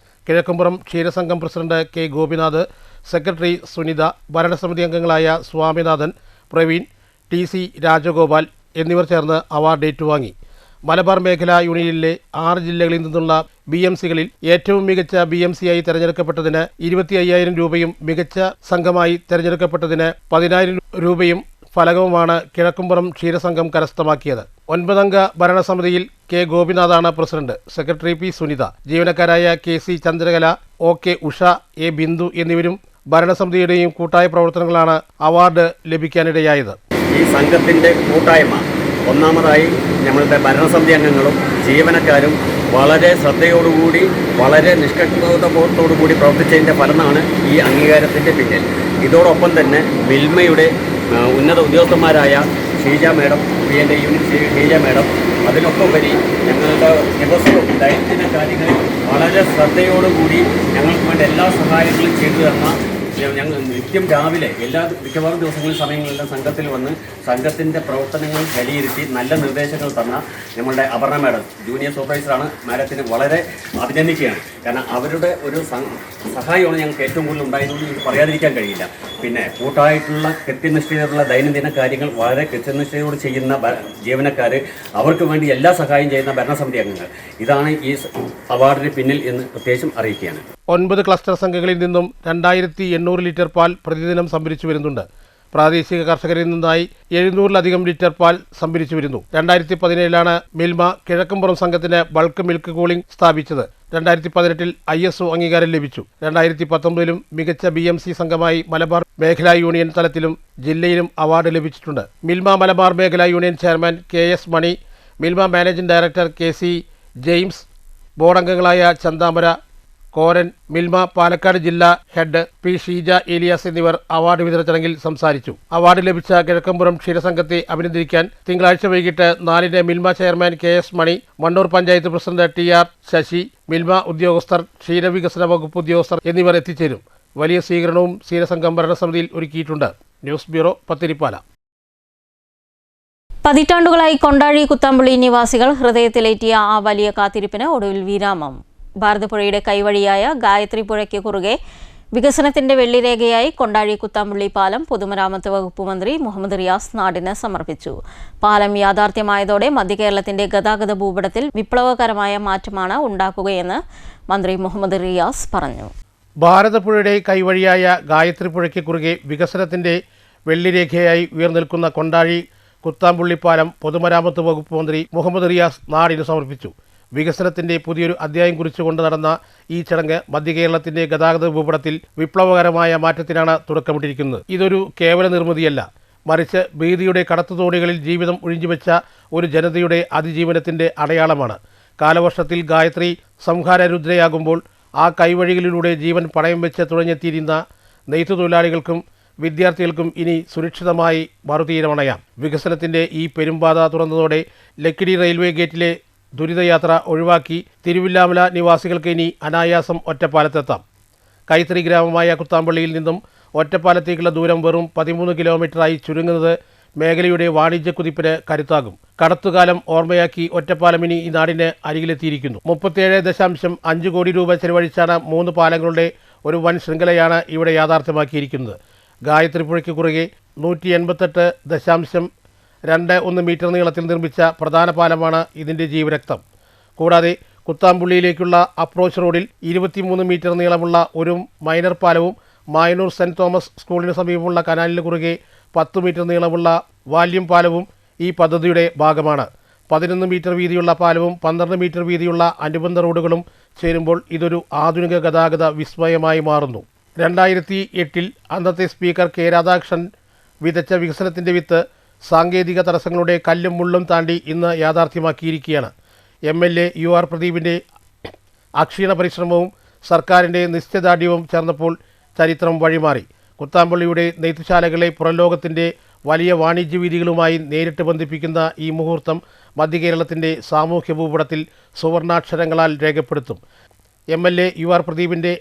കിഴക്കുംപുറം ക്ഷീരസംഘം president K. Gopinath, secretary Sunitha, ഭരണസമിതി അംഗങ്ങളായ സ്വാമിനാഥൻ, പ്രവീൺ, TC രാജഗോപാൽ എന്നിവർ ചേർന്ന് അവാർഡ് ഏറ്റുവാങ്ങി. മലബാർ മേഖലാ യൂണിയനിലെ 6 ജില്ലകളിൽ നിന്നുള്ള BMCകളിൽ ഏറ്റവും മികച്ച BMCയായി തെരഞ്ഞെടുക്കപ്പെട്ടതിന് 25,000 രൂപയും മികച്ച സംഘമായി തെരഞ്ഞെടുക്കപ്പെട്ടതിന് 10,000 രൂപയും ഫലകവുമാണ് കിഴക്കുംപുറം ക്ഷീരസംഘം കരസ്ഥമാക്കിയത്. 9-അംഗ ഭരണസമിതിയിൽ K. ഗോപിനാഥാണ് പ്രസിഡന്റ്, സെക്രട്ടറി P. സുനിത, ജീവനക്കാരായ KC Chandrakala, OK Usha, A. Bindu എന്നിവരും ഭരണസമിതിയുടെയും കൂട്ടായ പ്രവർത്തനങ്ങളാണ് അവാർഡ് ലഭിക്കാനിടയായത്. ഈ സംഘത്തിൻ്റെ കൂട്ടായ്മ ഒന്നാമതായി നമ്മളുടെ ഭരണസമിതി അംഗങ്ങളും ജീവനക്കാരും വളരെ ശ്രദ്ധയോടുകൂടി വളരെ നിഷ്കർഷത്തോടുകൂടി പ്രവർത്തിച്ചതിൻ്റെ ഫലമാണ് ഈ അംഗീകാരത്തിൻ്റെ പിന്നിൽ. ഇതോടൊപ്പം തന്നെ മിൽമയുടെ ഉന്നത ഉദ്യോഗസ്ഥന്മാരായ Sheeja madam, PNA unit Sheeja madam, അതിനൊപ്പം വരി ഞങ്ങളുടെ ദിവസവും ദൈനംദിന കാര്യങ്ങളിൽ വളരെ ശ്രദ്ധയോടുകൂടി ഞങ്ങൾക്ക് വേണ്ട എല്ലാ സഹായങ്ങളും ചെയ്തു തന്ന ഞങ്ങൾ നിത്യം രാവിലെ മിക്കവാറും ദിവസങ്ങളിൽ സമയങ്ങളിലും സംഘത്തിൽ വന്ന് സംഘത്തിൻ്റെ പ്രവർത്തനങ്ങൾ വിലയിരുത്തി നല്ല നിർദ്ദേശങ്ങൾ തന്ന നമ്മളുടെ അപർണ മാഡം, ജൂനിയർ സൂപ്പർവൈസറാണ്. മാഡത്തിന് വളരെ അഭിനന്ദിക്കുകയാണ്. കാരണം അവരുടെ ഒരു സഹായമാണ് ഞങ്ങൾക്ക് ഏറ്റവും കൂടുതൽ ഉണ്ടായതുകൊണ്ട് എനിക്ക് പറയാതിരിക്കാൻ കഴിയില്ല. പിന്നെ കൂട്ടായിട്ടുള്ള കൃത്യനിഷ്ഠയോടുള്ള ദൈനംദിന കാര്യങ്ങൾ വളരെ കൃത്യനിഷ്ഠയോട് ചെയ്യുന്ന ജീവനക്കാർ, അവർക്ക് വേണ്ടി എല്ലാ സഹായം ചെയ്യുന്ന ഭരണസമിതി അംഗങ്ങൾ, ഇതാണ് ഈ അവാർഡിന് പിന്നിൽ എന്ന് പ്രത്യേകിച്ചും അറിയിക്കുകയാണ്. 9 ക്ലസ്റ്റർ സംഘങ്ങളിൽ നിന്നും 2,800 ലിറ്റർ പാൽ പ്രതിദിനം സംഭരിച്ചു വരുന്നുണ്ട്. പ്രാദേശിക കർഷകരിൽ നിന്നായി 700-ലധികം ലിറ്റർ പാൽ സംഭരിച്ചു വരുന്നു. 2017 മിൽമ കിഴക്കുംപുറം സംഘത്തിന് ബൾക്ക് മിൽക്ക് കൂളിംഗ് സ്ഥാപിച്ചത്. 2018 ISO അംഗീകാരം ലഭിച്ചു. 2019 മികച്ച BMC സംഘമായി മലബാർ മേഖലാ യൂണിയൻ തലത്തിലും ജില്ലയിലും അവാർഡ് ലഭിച്ചിട്ടുണ്ട്. മിൽമ മലബാർ മേഖലാ union chairman KS Mani, Milma managing director KC James, board അംഗങ്ങളായ ചന്താമര, കോരൻ, മിൽമ പാലക്കാട് ജില്ലാ ഹെഡ് P. ഷീജ ഏലിയാസ് എന്നിവർ അവാർഡ് വിതരണ ചടങ്ങിൽ സംസാരിച്ചു. അവാർഡ് ലഭിച്ച കിഴക്കുംപുറം ക്ഷീരസംഘത്തെ അഭിനന്ദിക്കാൻ തിങ്കളാഴ്ച വൈകിട്ട് 4-ന് മിൽമ ചെയർമാൻ KS മണി, മണ്ണൂർ പഞ്ചായത്ത് പ്രസിഡന്റ് TR ശശി, മിൽമ ഉദ്യോഗസ്ഥർ, ക്ഷീരവികസന വകുപ്പ് ഉദ്യോഗസ്ഥർ എന്നിവർ എത്തിച്ചേരും. വലിയ സ്വീകരണവും ക്ഷീരസംഘം ഭരണസമിതിയിൽ ഒരുക്കിയിട്ടുണ്ട്. News bureau, Pathirippala. പതിറ്റാണ്ടുകളായി കൊണ്ടാഴി കുത്താമ്പുള്ളി നിവാസികൾ ഹൃദയത്തിലേറ്റിയ ആ വലിയ കാത്തിരിപ്പിന് ഒടുവിൽ വിരാമം. ഭാരതപ്പുഴയുടെ കൈവഴിയായ ഗായത്രി പുഴയ്ക്ക് കുറുകെ വികസനത്തിന്റെ വെള്ളിരേഖയായി കൊണ്ടാഴി കുത്താമ്പുള്ളി പാലം പൊതുമരാമത്ത് വകുപ്പ് മന്ത്രി മുഹമ്മദ് റിയാസ് നാടിന് സമർപ്പിച്ചു. പാലം യാഥാർത്ഥ്യമായതോടെ മധ്യകേരളത്തിന്റെ ഗതാഗത ഭൂപടത്തിൽ വിപ്ലവകരമായ മാറ്റമാണ് ഉണ്ടാക്കുകയെന്ന് മന്ത്രി മുഹമ്മദ് റിയാസ് പറഞ്ഞു. ഭാരതപ്പുഴയുടെ കൈവഴിയായ ഗായത്രി പുഴയ്ക്ക് കുറുകെ വികസനത്തിന്റെ വെള്ളിരേഖയായി ഉയർന്നിൽക്കുന്ന കൊണ്ടാഴി കുത്താമ്പുള്ളി പാലം പൊതുമരാമത്ത് വകുപ്പ് മന്ത്രി മുഹമ്മദ് റിയാസ് നാടിന് സമർപ്പിച്ചു. വികസനത്തിന്റെ പുതിയൊരു അധ്യായം കുറിച്ചുകൊണ്ട് നടന്ന ഈ ചടങ്ങ് മധ്യകേരളത്തിന്റെ ഗതാഗത ഭൂപടത്തിൽ വിപ്ലവകരമായ മാറ്റത്തിനാണ് തുടക്കമിട്ടിരിക്കുന്നത്. ഇതൊരു കേവല നിർമ്മിതിയല്ല, മറിച്ച് ഭീതിയുടെ കടത്തുതോണികളിൽ ജീവിതം ഒഴിഞ്ഞുവെച്ച ഒരു ജനതയുടെ അതിജീവനത്തിന്റെ അടയാളമാണ്. കാലവർഷത്തിൽ ഗായത്രി സംഹാരരുദ്രയാകുമ്പോൾ ആ കൈവഴികളിലൂടെ ജീവൻ പണയം വെച്ച് തുഴഞ്ഞെത്തിയിരുന്ന നെയ്ത്തുതൊഴിലാളികൾക്കും വിദ്യാർത്ഥികൾക്കും ഇനി സുരക്ഷിതമായി മറുതീരമണയാം. വികസനത്തിന്റെ ഈ പെരുമ്പാത തുറന്നതോടെ ലക്കിടി റെയിൽവേ ഗേറ്റിലെ ദുരിതയാത്ര ഒഴിവാക്കി തിരുവില്ലാമല നിവാസികൾക്ക് ഇനി അനായാസം ഒറ്റപ്പാലത്തെത്താം. കൈത്തറി ഗ്രാമമായ കുത്താമ്പള്ളിയിൽ നിന്നും ഒറ്റപ്പാലത്തേക്കുള്ള ദൂരം വെറും 13 കിലോമീറ്ററായി ചുരുങ്ങുന്നത് മേഖലയുടെ വാണിജ്യ കുതിപ്പിന് കരുത്താകും. കടത്തുകാലം ഓർമ്മയാക്കി ഒറ്റപ്പാലം ഇനി ഈ നാടിന് അരികിലെത്തിയിരിക്കുന്നു. 37.5 കോടി രൂപ ചെലവഴിച്ചാണ് 3 പാലങ്ങളുടെ ഒരു വൻ ശൃംഖലയാണ് ഇവിടെ യാഥാർത്ഥ്യമാക്കിയിരിക്കുന്നത്. ഗായത്രി പുഴയ്ക്ക് കുറുകെ 187.21 മീറ്റർ നീളത്തിൽ നിർമ്മിച്ച പ്രധാന പാലമാണ് ഇതിൻ്റെ ജീവരക്തം. കൂടാതെ കുത്താമ്പുള്ളിയിലേക്കുള്ള അപ്രോച്ച് റോഡിൽ 23 മീറ്റർ നീളമുള്ള ഒരു മൈനർ പാലവും മായനൂർ സെൻറ് തോമസ് സ്കൂളിന് സമീപമുള്ള കനാലിന് കുറുകെ 10 മീറ്റർ നീളമുള്ള വാല്യം പാലവും ഈ പദ്ധതിയുടെ ഭാഗമാണ്. 11 മീറ്റർ വീതിയുള്ള പാലവും 12 മീറ്റർ വീതിയുള്ള അനുബന്ധ റോഡുകളും ചേരുമ്പോൾ ഇതൊരു ആധുനിക ഗതാഗത വിസ്മയമായി മാറുന്നു. 2008 അന്നത്തെ സ്പീക്കർ കെ രാധാകൃഷ്ണൻ വിതച്ച വികസനത്തിൻ്റെ വിത്ത് സാങ്കേതിക തടസ്സങ്ങളുടെ കല്ലും മുള്ളും താണ്ടി ഇന്ന് യാഥാർത്ഥ്യമാക്കിയിരിക്കുകയാണ്. MLA UR പ്രദീപിൻ്റെ അക്ഷീണ പരിശ്രമവും സർക്കാരിൻ്റെ നിശ്ചയദാർഢ്യവും ചേർന്നപ്പോൾ ചരിത്രം വഴിമാറി. കുത്താമ്പള്ളിയുടെ നെയ്ത്തുശാലകളെ പുറംലോകത്തിൻ്റെ വലിയ വാണിജ്യ വീതികളുമായി നേരിട്ട് ബന്ധിപ്പിക്കുന്ന ഈ മുഹൂർത്തം മധ്യകേരളത്തിൻ്റെ സാമൂഹ്യ ഭൂപടത്തിൽ സുവർണാക്ഷരങ്ങളാൽ രേഖപ്പെടുത്തും. MLA UR പ്രദീപിൻ്റെ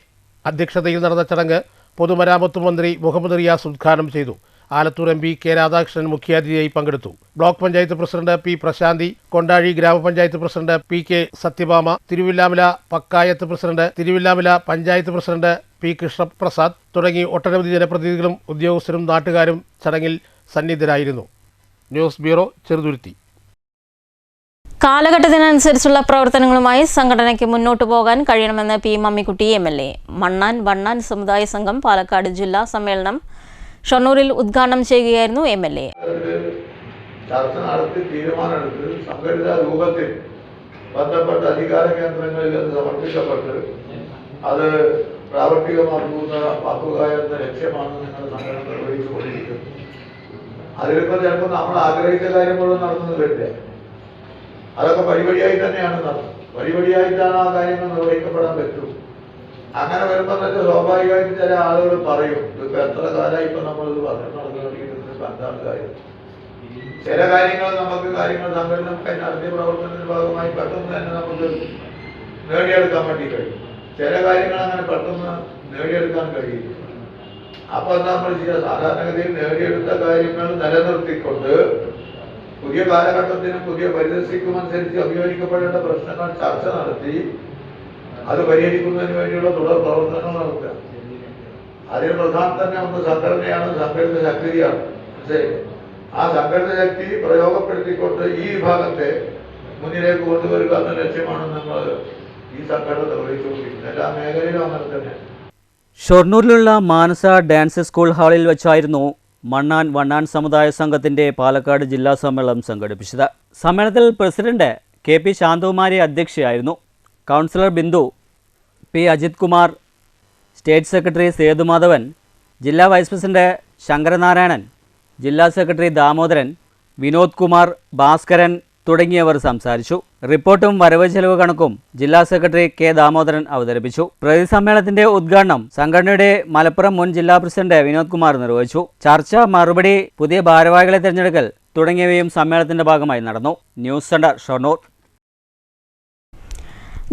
അധ്യക്ഷതയിൽ നടന്ന ചടങ്ങ് പൊതുമരാമത്ത് മന്ത്രി മുഹമ്മദ് റിയാസ് ഉദ്ഘാടനം ചെയ്തു. ആലത്തൂർ MP കെ രാധാകൃഷ്ണൻ മുഖ്യാതിഥിയായി പങ്കെടുത്തു. Block panchayat president P Prashanthi, Kondazhi ഗ്രാമപഞ്ചായത്ത് president PK Sathyabhama, Thiruvilwamala panchayat president, Thiruvilwamala panchayat president P Krishnaprasad തുടങ്ങി ഒട്ടനവധി ജനപ്രതിനിധികളും ഉദ്യോഗസ്ഥരും നാട്ടുകാരും ചടങ്ങിൽ സന്നിധരായിരുന്നു. News bureau, Cheruthuruthy. കാലഘട്ടത്തിനനുസരിച്ചുള്ള പ്രവർത്തനങ്ങളുമായി സംഘടനയ്ക്ക് മുന്നോട്ടു പോകാൻ കഴിയണമെന്ന് P മമ്മിക്കുട്ടി MLA. മണ്ണാൻ വണ്ണാൻ സമുദായ സംഘം പാലക്കാട് ജില്ലാ സമ്മേളനം ഷൊർണൂരിൽ ഉദ്ഘാടനം ചെയ്യുകയായിരുന്നു MLA. ചർച്ച നടത്തി തീരുമാനമെടുത്ത് സംഘടിത രൂപത്തിൽ ബന്ധപ്പെട്ട അധികാര കേന്ദ്രങ്ങളിൽ നിന്ന് സമർപ്പിക്കപ്പെട്ട് അത് പ്രാവർത്തികമാക്കുക എന്ന ലക്ഷ്യമാണ് ഞങ്ങൾ സംഘടന നിർവഹിച്ചുകൊണ്ടിരിക്കുന്നത്. അതിലിപ്പോൾ ചിലപ്പോൾ നമ്മൾ ആഗ്രഹിച്ച കാര്യം മുഴുവൻ നടന്നു വരില്ല. അതൊക്കെ പടിപടിയായി തന്നെയാണ് നടന്നത്. പടിപടിയായിട്ടാണ് ആ കാര്യങ്ങൾ നിർവഹിക്കപ്പെടാൻ പറ്റൂ. അങ്ങനെ വരുമ്പോൾ തന്നെ സ്വാഭാവികമായിട്ട് ചില ആളുകൾ പറയും, ഇതിപ്പോൾ എത്ര കാലമായി ഇപ്പം നമ്മളിത് പറഞ്ഞു നടന്നുകൊണ്ടിരിക്കുന്നത്, എന്താണ് കാര്യം. ചില കാര്യങ്ങൾ കാര്യങ്ങൾ സംഘടന നടത്തിയ പ്രവർത്തനത്തിന്റെ ഭാഗമായി പെട്ടെന്ന് തന്നെ നമുക്ക് നേടിയെടുക്കാൻ വേണ്ടി കഴിയും. ചില കാര്യങ്ങൾ അങ്ങനെ പെട്ടെന്ന് നേടിയെടുക്കാൻ കഴിയില്ല. അപ്പോൾ എന്താ നമ്മൾ ചെയ്യുക, സാധാരണഗതിയിൽ നേടിയെടുത്ത കാര്യങ്ങൾ നിലനിർത്തിക്കൊണ്ട് പുതിയ കാലഘട്ടത്തിനും പുതിയ പരിസ്ഥിതിക്കും അനുസരിച്ച് അഭിമുഖീകരിക്കപ്പെടേണ്ട പ്രശ്നങ്ങൾ ചർച്ച നടത്തി അത് പരിഹരിക്കുന്നതിന് വേണ്ടിയുള്ള തുടർ പ്രവർത്തനങ്ങൾ നടത്തുക. അതിന് പ്രധാനം തന്നെ ഒന്ന് സംഘടനയാണ്, സംഘടിത ശക്തിയാണ്. ആ സംഘടിത ശക്തി പ്രയോഗപ്പെടുത്തിക്കൊണ്ട് ഈ വിഭാഗത്തെ മുന്നിലേക്ക് കൊണ്ടുവരിക എന്ന ലക്ഷ്യമാണ് നമ്മൾ ഈ സംഘടന നിർവഹിച്ചുകൊണ്ടിരിക്കുന്നത്. എല്ലാ മേഖലയിലും അങ്ങനെ തന്നെ. ഷൊർണൂരിലുള്ള മാനസ ഡാൻസ് സ്കൂൾ ഹാളിൽ വെച്ചായിരുന്നു മണ്ണാൻ വണ്ണാൻ സമുദായ സംഘത്തിൻ്റെ പാലക്കാട് ജില്ലാ സമ്മേളനം സംഘടിപ്പിച്ചത്. സമ്മേളനത്തിൽ പ്രസിഡന്റ് KP ശാന്തകുമാരി അധ്യക്ഷയായിരുന്നു. Councillor Bindu, P Ajith Kumar, state secretary Sethumadhavan, ജില്ലാ വൈസ് പ്രസിഡന്റ് ശങ്കരനാരായണൻ, ജില്ലാ സെക്രട്ടറി ദാമോദരൻ, വിനോദ് കുമാർ, ഭാസ്കരൻ തുടങ്ങിയവർ സംസാരിച്ചു. റിപ്പോർട്ടും വരവ് ചെലവ് കണക്കും ജില്ലാ സെക്രട്ടറി K ദാമോദരൻ അവതരിപ്പിച്ചു. പ്രതി സമ്മേളനത്തിന്റെ ഉദ്ഘാടനം സംഘടനയുടെ മലപ്പുറം മുൻ ജില്ലാ പ്രസിഡന്റ് വിനോദ് കുമാർ നിർവഹിച്ചു. ചർച്ച, മറുപടി, പുതിയ ഭാരവാഹികളെ തിരഞ്ഞെടുക്കൽ തുടങ്ങിയവയും സമ്മേളനത്തിന്റെ ഭാഗമായി നടന്നു. News centre, Shoranur.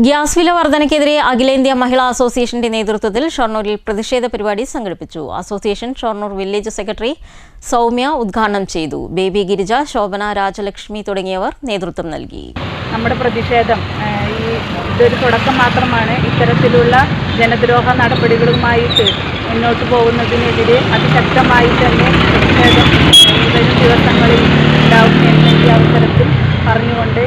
ഗ്യാസ് വില വർധനയ്ക്കെതിരെ അഖിലേന്ത്യാ മഹിളാ അസോസിയേഷന്റെ നേതൃത്വത്തിൽ ഷൊർണൂരിൽ പ്രതിഷേധ പരിപാടി സംഘടിപ്പിച്ചു. Association Shoranur village secretary Soumya ഉദ്ഘാടനം ചെയ്തു. ബേബി ഗിരിജ, ശോഭന, രാജലക്ഷ്മി തുടങ്ങിയവർ നേതൃത്വം നൽകി. നമ്മുടെ പ്രതിഷേധം ഇതൊരു തുടക്കം മാത്രമാണ്. ഇത്തരത്തിലുള്ള ജനദ്രോഹ നടപടികളുമായിട്ട് മുന്നോട്ട് പോകുന്നതിനെതിരെ അതിശക്തമായി തന്നെ പ്രതിഷേധം വരും ദിവസങ്ങളിൽ ഉണ്ടാവുമെന്ന് ഈ അവസരത്തിൽ പറഞ്ഞുകൊണ്ട്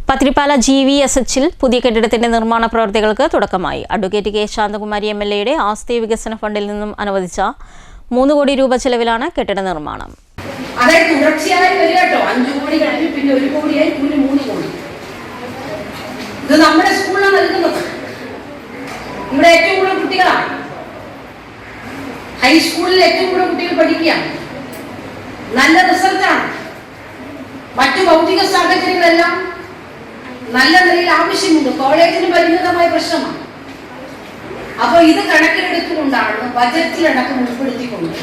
പത്തിരിപ്പാല GVSHൽ പുതിയ കെട്ടിടത്തിന്റെ നിർമ്മാണ പ്രവൃത്തികൾക്ക് തുടക്കമായി. അഡ്വക്കേറ്റ് കെ ശാന്തകുമാരി MLAയുടെ ആസ്തി വികസന ഫണ്ടിൽ നിന്നും അനുവദിച്ച 3 കോടി രൂപ ചെലവിലാണ് കെട്ടിട നിർമ്മാണം. അതായത് തുടർച്ചയായി വരിക കേട്ടോ. 5 കോടി കഴിഞ്ഞു, പിന്നെ 1 കോടിയായി, പിന്നെ 3 കോടി. ഇത് നമ്മുടെ സ്കൂളിലാണ് നൽകുന്നത്. ഇവിടെ ഏറ്റവും കൂടുതൽ കുട്ടികളാണ്. ഹൈസ്കൂളിൽ ഏറ്റവും കൂടുതൽ കുട്ടികൾ പഠിക്കുകയാണ്. നല്ല റിസൾട്ടാണ്. മറ്റു ഭൗതിക സാഹചര്യങ്ങളെല്ലാം നല്ല നിലയിൽ ആവശ്യമുണ്ട്. കോളേജിന് പരിമിതമായ പ്രശ്നമാണ്. അപ്പോൾ ഇത് കണക്കിലെടുത്തുകൊണ്ടാണ് ബജറ്റിലടക്കം ഉൾപ്പെടുത്തിക്കൊണ്ട്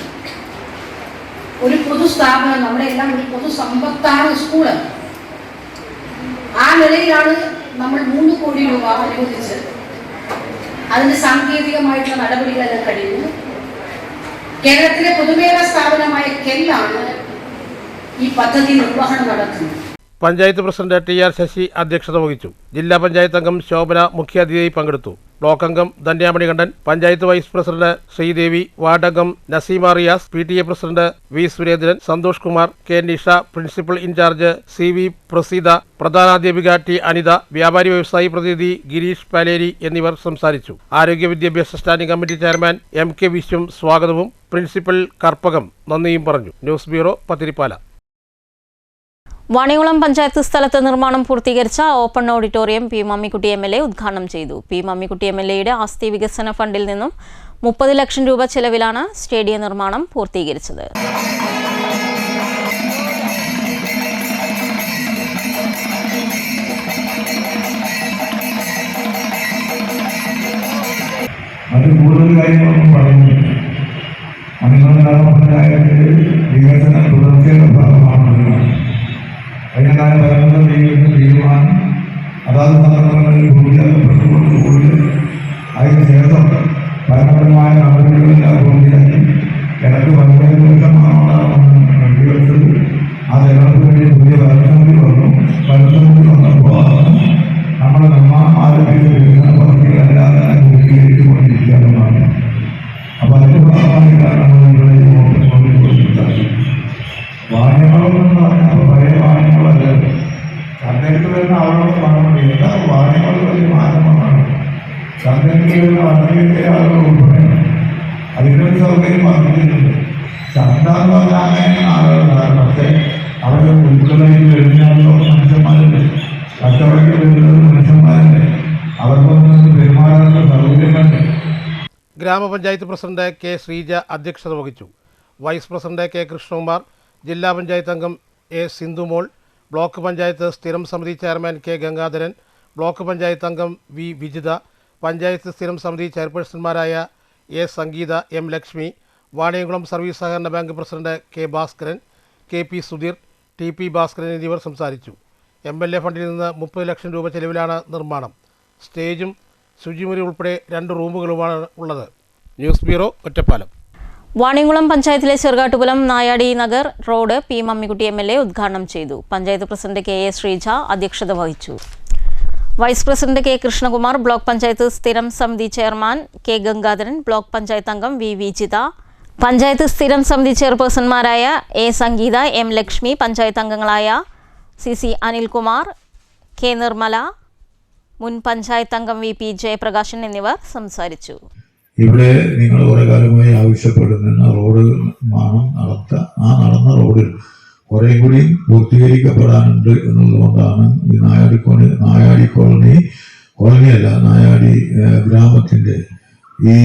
ഒരു പൊതുസ്ഥാപനം, നമ്മുടെ എല്ലാം ഒരു പൊതുസമ്പത്താണ് സ്കൂള്. ആ നിലയിലാണ് നമ്മൾ 3 കോടി രൂപ അനുവദിച്ച് അതിന്റെ സാങ്കേതികമായിട്ടുള്ള നടപടികളെല്ലാം കഴിയുന്നു. കേരളത്തിലെ പൊതുമേഖലാ സ്ഥാപനമായ കെല്ലാണ് ഈ പദ്ധതി നിർവഹണം നടത്തുന്നത്. പഞ്ചായത്ത് പ്രസിഡന്റ് TR ശശി അധ്യക്ഷത വഹിച്ചു. ജില്ലാ പഞ്ചായത്ത് അംഗം ശോഭന മുഖ്യാതിഥിയായി പങ്കെടുത്തു. ബ്ലോക്ക് അംഗം Dhanyamani Kandan, panchayat vice president Sreedevi, ward അംഗം Naseema Riyas, PTA president V Surendran, Santhosh Kumar, K Nisha, principal in charge CV Praseetha, പ്രധാനാധ്യാപിക T അനിത, വ്യാപാരി വ്യവസായി പ്രതിനിധി ഗിരീഷ് പാലേരി എന്നിവർ സംസാരിച്ചു. ആരോഗ്യ വിദ്യാഭ്യാസ standing committee chairman MK Viswam സ്വാഗതവും പ്രിൻസിപ്പൽ കർപ്പകം നന്ദിയും പറഞ്ഞു. News bureau, Pathirippala. വാണിയകുളം പഞ്ചായത്ത് സ്ഥലത്ത് നിർമ്മാണം പൂർത്തീകരിച്ച open auditorium P Mammikutty MLA ഉദ്ഘാടനം ചെയ്തു. P മമ്മിക്കുട്ടി MLAയുടെ ആസ്തി വികസന ഫണ്ടിൽ നിന്നും 30 ലക്ഷം രൂപ ചെലവിലാണ് സ്റ്റേഡിയം നിർമ്മാണം പൂർത്തീകരിച്ചത്. അത് കൂടുതൽ കാര്യങ്ങളൊന്നും പറയുന്നില്ല. വികസന തുടർച്ചയുടെ ഭാഗമാണെന്ന് അതിനെല്ലാം ഭരണ തീരുമാനം അതാത് സന്ദർഭങ്ങളിൽ പൂർത്തിയാക്കപ്പെട്ടുകൊണ്ടുകൂടി അതിനുശേഷം ഭരണപരമായ നടപടികളെല്ലാം പൂർത്തിയാക്കി കിഴക്ക് 15 ലക്ഷമാണെടുത്തത്. ആ തെരഞ്ഞെടുപ്പ് കഴിഞ്ഞ് പുതിയ ഭരണസമിതി വന്നു. ഭരണസമിതി വന്നപ്പോൾ നമ്മുടെ നിർമ്മാണം ആരംഭിച്ച വികസന പദ്ധതികളെല്ലാം പൂർത്തീകരിച്ചുകൊണ്ടിരിക്കുകയാണ്. അപ്പോൾ അതിൻ്റെ ഭാഗമായിട്ടാണ് നമ്മൾ ഇവിടെ വാഹനങ്ങളെന്ന് പറഞ്ഞാൽ പഴയ വാഹനങ്ങളല്ല. ചന്തയ്ക്ക് വരുന്ന ആളുകൾ കാണുമ്പോൾ എല്ലാ വാഹനങ്ങളും വലിയ മാറ്റമാണ്. ചന്തയ്ക്ക് വരുന്ന വണ്ടിയിലെ ആളുകൾ ഉൾപ്പെടെ അതിനൊരു സൗകര്യം വർദ്ധിച്ചിട്ടുണ്ട്. ചന്ത എന്ന് പറഞ്ഞാൽ അങ്ങനെ ആളുകളാണ്. പക്ഷേ അവിടെ ഉൾക്കൊള്ളയിൽ വരുന്ന മനുഷ്യന്മാരുണ്ട്, കച്ചവടത്തിൽ വരുന്നത് മനുഷ്യന്മാരുണ്ട്. അവർക്കൊന്നും പെരുമാറാനുള്ള സൗകര്യങ്ങളുണ്ട്. ഗ്രാമപഞ്ചായത്ത് പ്രസിഡന്റ് K ശ്രീജ അധ്യക്ഷത വഹിച്ചു. വൈസ് പ്രസിഡന്റ് K കൃഷ്ണകുമാർ, ജില്ലാ പഞ്ചായത്ത് അംഗം A സിന്ധുമോൾ, ബ്ലോക്ക് പഞ്ചായത്ത് സ്ഥിരം സമിതി chairman K Gangadharan, block panchayat അംഗം V വിജിത, പഞ്ചായത്ത് സ്ഥിരം സമിതി ചെയർപേഴ്സൺമാരായ A Sangeetha, M Lakshmi, Vaniyamkulam service സഹകരണ bank president K Bhaskaran, KP Sudheer, TP Bhaskaran എന്നിവർ സംസാരിച്ചു. MLA ഫണ്ടിൽ നിന്ന് 30 ലക്ഷം രൂപ ചെലവിലാണ് നിർമ്മാണം. സ്റ്റേജും ശുചിമുറി ഉൾപ്പെടെ 2 റൂമുകളുമാണ് ഉള്ളത്. News bureau, Ottapalam. വാണിയകുളം പഞ്ചായത്തിലെ Cherukattupulam Nayadi Nagar road P Mammikutty MLA ഉദ്ഘാടനം ചെയ്തു. പഞ്ചായത്ത് പ്രസിഡന്റ് KA ശ്രീജ അധ്യക്ഷത വഹിച്ചു. Vice president K Krishnakumar, block panchayat സ്ഥിരം സമിതി chairman K Gangadharan, block panchayat അംഗം V വിജിത, പഞ്ചായത്ത് സ്ഥിരം സമിതി ചെയർപേഴ്സൺമാരായ A സംഗീത, M ലക്ഷ്മി, പഞ്ചായത്ത് അംഗങ്ങളായ CC അനിൽകുമാർ, K നിർമ്മല, മുൻ പഞ്ചായത്ത് അംഗം VP ജയപ്രകാശൻ എന്നിവർ സംസാരിച്ചു. ഇവിടെ നിങ്ങൾ കുറെ കാലമായി ആവശ്യപ്പെടുന്ന റോഡ് നിർമ്മാണം നടന്ന റോഡിൽ കുറെ കൂടി പൂർത്തീകരിക്കപ്പെടാനുണ്ട് എന്നുള്ളതുകൊണ്ടാണ് ഈ നായാടി കോളനിയല്ല നായാടി ഗ്രാമത്തിൻ്റെ ഈ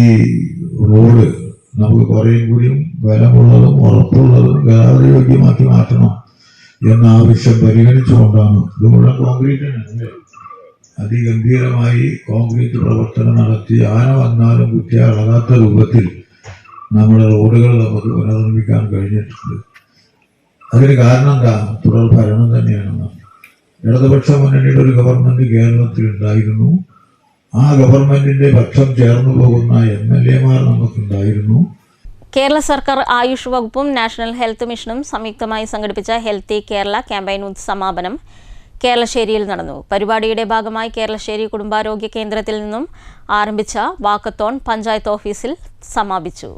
റോഡ് നമുക്ക് കുറേ കൂടിയും ബലമുള്ളതും ഉറപ്പുള്ളതും ഗതാഗതയോഗ്യമാക്കി മാറ്റണം എന്ന ആവശ്യം പരിഗണിച്ചുകൊണ്ടാണ് ഇത് മുഴുവൻ കോൺക്രീറ്റ് അതിഗംഭീരമായി കോൺക്രീറ്റ് പ്രവർത്തനം നടത്തി ആന വന്നാലും കുറ്റിയ അളകാത്ത രൂപത്തിൽ നമ്മുടെ റോഡുകൾ നമുക്ക് പുനർനിർമ്മിക്കാൻ കഴിഞ്ഞിട്ടുണ്ട്. അതിന് കാരണം എന്താ? തുടർ ഭരണം തന്നെയാണ്. ഇടതുപക്ഷ മുന്നണിയുടെ ഒരു ഗവൺമെന്റ് കേരളത്തിൽ ഉണ്ടായിരുന്നു. ആ ഗവൺമെന്റിന്റെ പക്ഷം ചേർന്നു പോകുന്ന MLA-മാർ നമുക്കുണ്ടായിരുന്നു. കേരള സർക്കാർ ആയുഷ് വകുപ്പും നാഷണൽ ഹെൽത്ത് മിഷനും സംയുക്തമായി സംഘടിപ്പിച്ച ഹെൽത്തി കേരള ക്യാമ്പയിൻ സമാപനം കേരളശ്ശേരിയിൽ നടന്നു. പരിപാടിയുടെ ഭാഗമായി കേരളശ്ശേരി കുടുംബാരോഗ്യ കേന്ദ്രത്തിൽ നിന്നും ആരംഭിച്ച വാക്കത്തോൺ പഞ്ചായത്ത് ഓഫീസിൽ സമാപിച്ചു.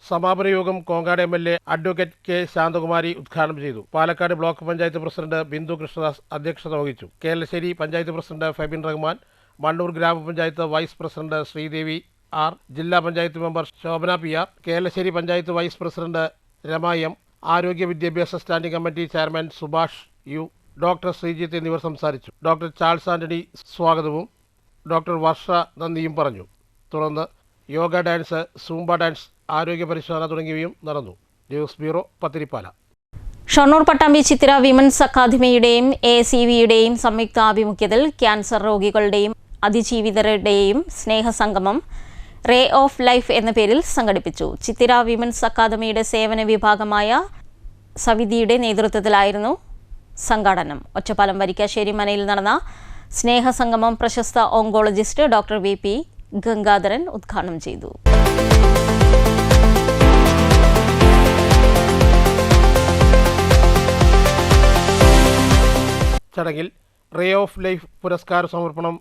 സമാപന യോഗം Kongad MLA advocate K Santhakumari ഉദ്ഘാടനം ചെയ്തു. പാലക്കാട് ബ്ലോക്ക് പഞ്ചായത്ത് പ്രസിഡന്റ് ബിന്ദു കൃഷ്ണദാസ് അധ്യക്ഷത വഹിച്ചു. കേരളശ്ശേരി പഞ്ചായത്ത് പ്രസിഡന്റ് ഫെബിൻ റഹ്മാൻ, മണ്ണൂർ ഗ്രാമപഞ്ചായത്ത് വൈസ് പ്രസിഡന്റ് ശ്രീദേവി R, ജില്ലാ panchayat member Shobhana PR, Keralassery panchayat vice president Rama M, ആരോഗ്യ വിദ്യാഭ്യാസ standing committee chairman Subhash U, doctor Sreejith എന്നിവർ സംസാരിച്ചു. ഡോക്ടർ ചാൾസ് ആന്റണി സ്വാഗതവും ഡോക്ടർ വർഷ നന്ദിയും പറഞ്ഞു. തുടർന്ന് യോഗ ഡാൻസ്, സൂംബ ഡാൻസ്, ആരോഗ്യ പരിശോധന തുടങ്ങിയവയും നടന്നു. News bureau, Pathirippala. Shoranur Pattambi Chithira women's അക്കാദമിയുടെയും ACVയുടെയും സംയുക്ത ആഭിമുഖ്യത്തിൽ ക്യാൻസർ രോഗികളുടെയും അതിജീവിതരുടെയും സ്നേഹസംഗമം റേ ഓഫ് ലൈഫ് എന്ന പേരിൽ സംഘടിപ്പിച്ചു. ചിത്തിര വിമൻസ് അക്കാദമിയുടെ സേവന വിഭാഗമായ സവിതിയുടെ നേതൃത്വത്തിലായിരുന്നു സംഘാടനം. ഒറ്റപ്പാലം വരിക്കാശ്ശേരി മനയിൽ നടന്ന സ്നേഹസംഗമം പ്രശസ്ത ഓങ്കോളജിസ്റ്റ് ഡോക്ടർ VP ഗംഗാധരൻ ഉദ്ഘാടനം ചെയ്തു. ചടങ്ങിൽ റേ ഓഫ് ലൈഫ് പുരസ്കാര സമർപ്പണം.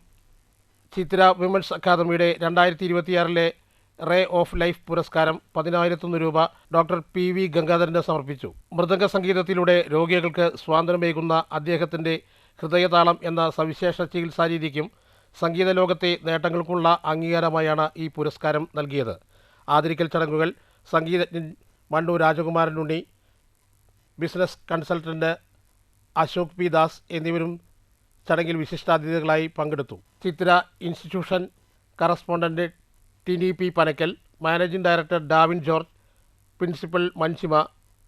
ചിത്തിര വിമൻസ് അക്കാദമിയുടെ 2026 റേ ഓഫ് ലൈഫ് പുരസ്കാരം 10,001 രൂപ ഡോക്ടർ PV ഗംഗാധരന് സമർപ്പിച്ചു. മൃദംഗ സംഗീതത്തിലൂടെ രോഗികൾക്ക് സ്വാതന്ത്ര്യമേകുന്ന അദ്ദേഹത്തിൻ്റെ ഹൃദയതാളം എന്ന സവിശേഷ ചികിത്സാരീതിക്കും സംഗീത ലോകത്തെ നേട്ടങ്ങൾക്കുള്ള അംഗീകാരമായാണ് ഈ പുരസ്കാരം നൽകിയത്. ആദരിക്കൽ ചടങ്ങുകൾ സംഗീതജ്ഞൻ Mannur Rajakumaranunni, business consultant Ashok P. Das എന്നിവരും ചടങ്ങിൽ വിശിഷ്ടാതിഥികളായി പങ്കെടുത്തു. Chithira institution correspondent Tini P. Panakkal, managing director Davin George, principal Manshima,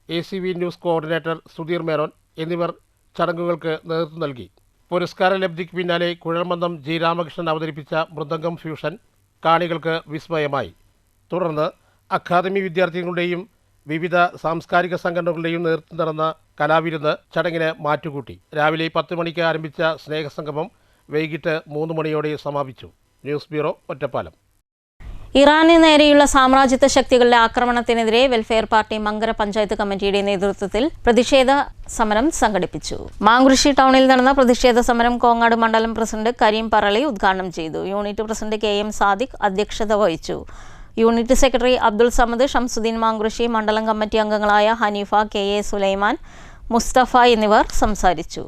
ACV news coordinator Sudheer Menon എന്നിവർ ചടങ്ങുകൾക്ക് നേതൃത്വം നൽകി. പുരസ്കാര ലബ്ധിക്ക് പിന്നാലെ കുഴൽമന്ദം G. രാമകൃഷ്ണൻ അവതരിപ്പിച്ച മൃദംഗം ഫ്യൂഷൻ കാണികൾക്ക് വിസ്മയമായി. തുടർന്ന് അക്കാദമി വിദ്യാർത്ഥികളുടെയും വിവിധ സാംസ്കാരിക സംഘടനകളുടെയും നേതൃത്വം നടന്ന കലാവിരുന്ന് ചടങ്ങിന് മാറ്റുകൂട്ടി. രാവിലെ 10 മണിക്ക് ആരംഭിച്ച സ്നേഹസംഗമം വൈകിട്ട് 3 മണിയോടെ സമാപിച്ചു. News bureau, Ottapalam. ഇറാന് നേരെയുള്ള സാമ്രാജ്യത്വ ശക്തികളുടെ ആക്രമണത്തിനെതിരെ വെൽഫെയർ പാർട്ടി മങ്കര പഞ്ചായത്ത് കമ്മിറ്റിയുടെ നേതൃത്വത്തിൽ പ്രതിഷേധ സമരം സംഘടിപ്പിച്ചു. മാങ്കുരിശി ടൗണിൽ നടന്ന പ്രതിഷേധ സമരം കോങ്ങാട് മണ്ഡലം പ്രസിഡന്റ് കരീം പറളി ഉദ്ഘാടനം ചെയ്തു. യൂണിറ്റ് പ്രസിഡന്റ് KM സാദിഖ് അധ്യക്ഷത വഹിച്ചു. യൂണിറ്റ് സെക്രട്ടറി അബ്ദുൾ സമദ്, ഷംസുദ്ദീൻ മാങ്കുരിശി, മണ്ഡലം കമ്മിറ്റി അംഗങ്ങളായ ഹനീഫ, KA സുലൈമാൻ, മുസ്തഫ എന്നിവർ സംസാരിച്ചു.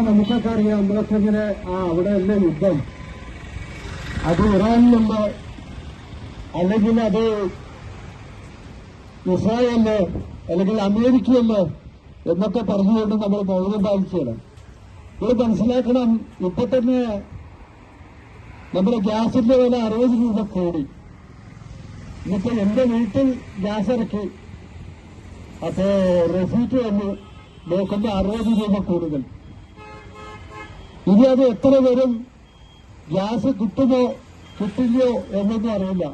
നമുക്കറിയാം അവിടെ യുദ്ധം അത് ഇറാനിലുള്ള അല്ലെങ്കിൽ അത് ഇസ്രായേലില് അല്ലെങ്കിൽ അമേരിക്കയില് എന്നൊക്കെ പറഞ്ഞുകൊണ്ട് നമ്മൾ മൗനം പാലിക്കണം. ഇത് മനസ്സിലാക്കണം. ഇപ്പൊ തന്നെ നമ്മുടെ ഗ്യാസിന്റെ വില 60 രൂപ കൂടി. ഇന്നിപ്പോ എന്റെ വീട്ടിൽ ഗ്യാസ് ഇറക്കി, അപ്പോ റെസീറ്റ് വന്ന് നോക്കുമ്പോ 60 രൂപ കൂടുതൽ. ഇനി അത് എത്ര വരും, ഗ്യാസ് കിട്ടുമോ കിട്ടില്ലയോ എന്നൊന്നും അറിയില്ല.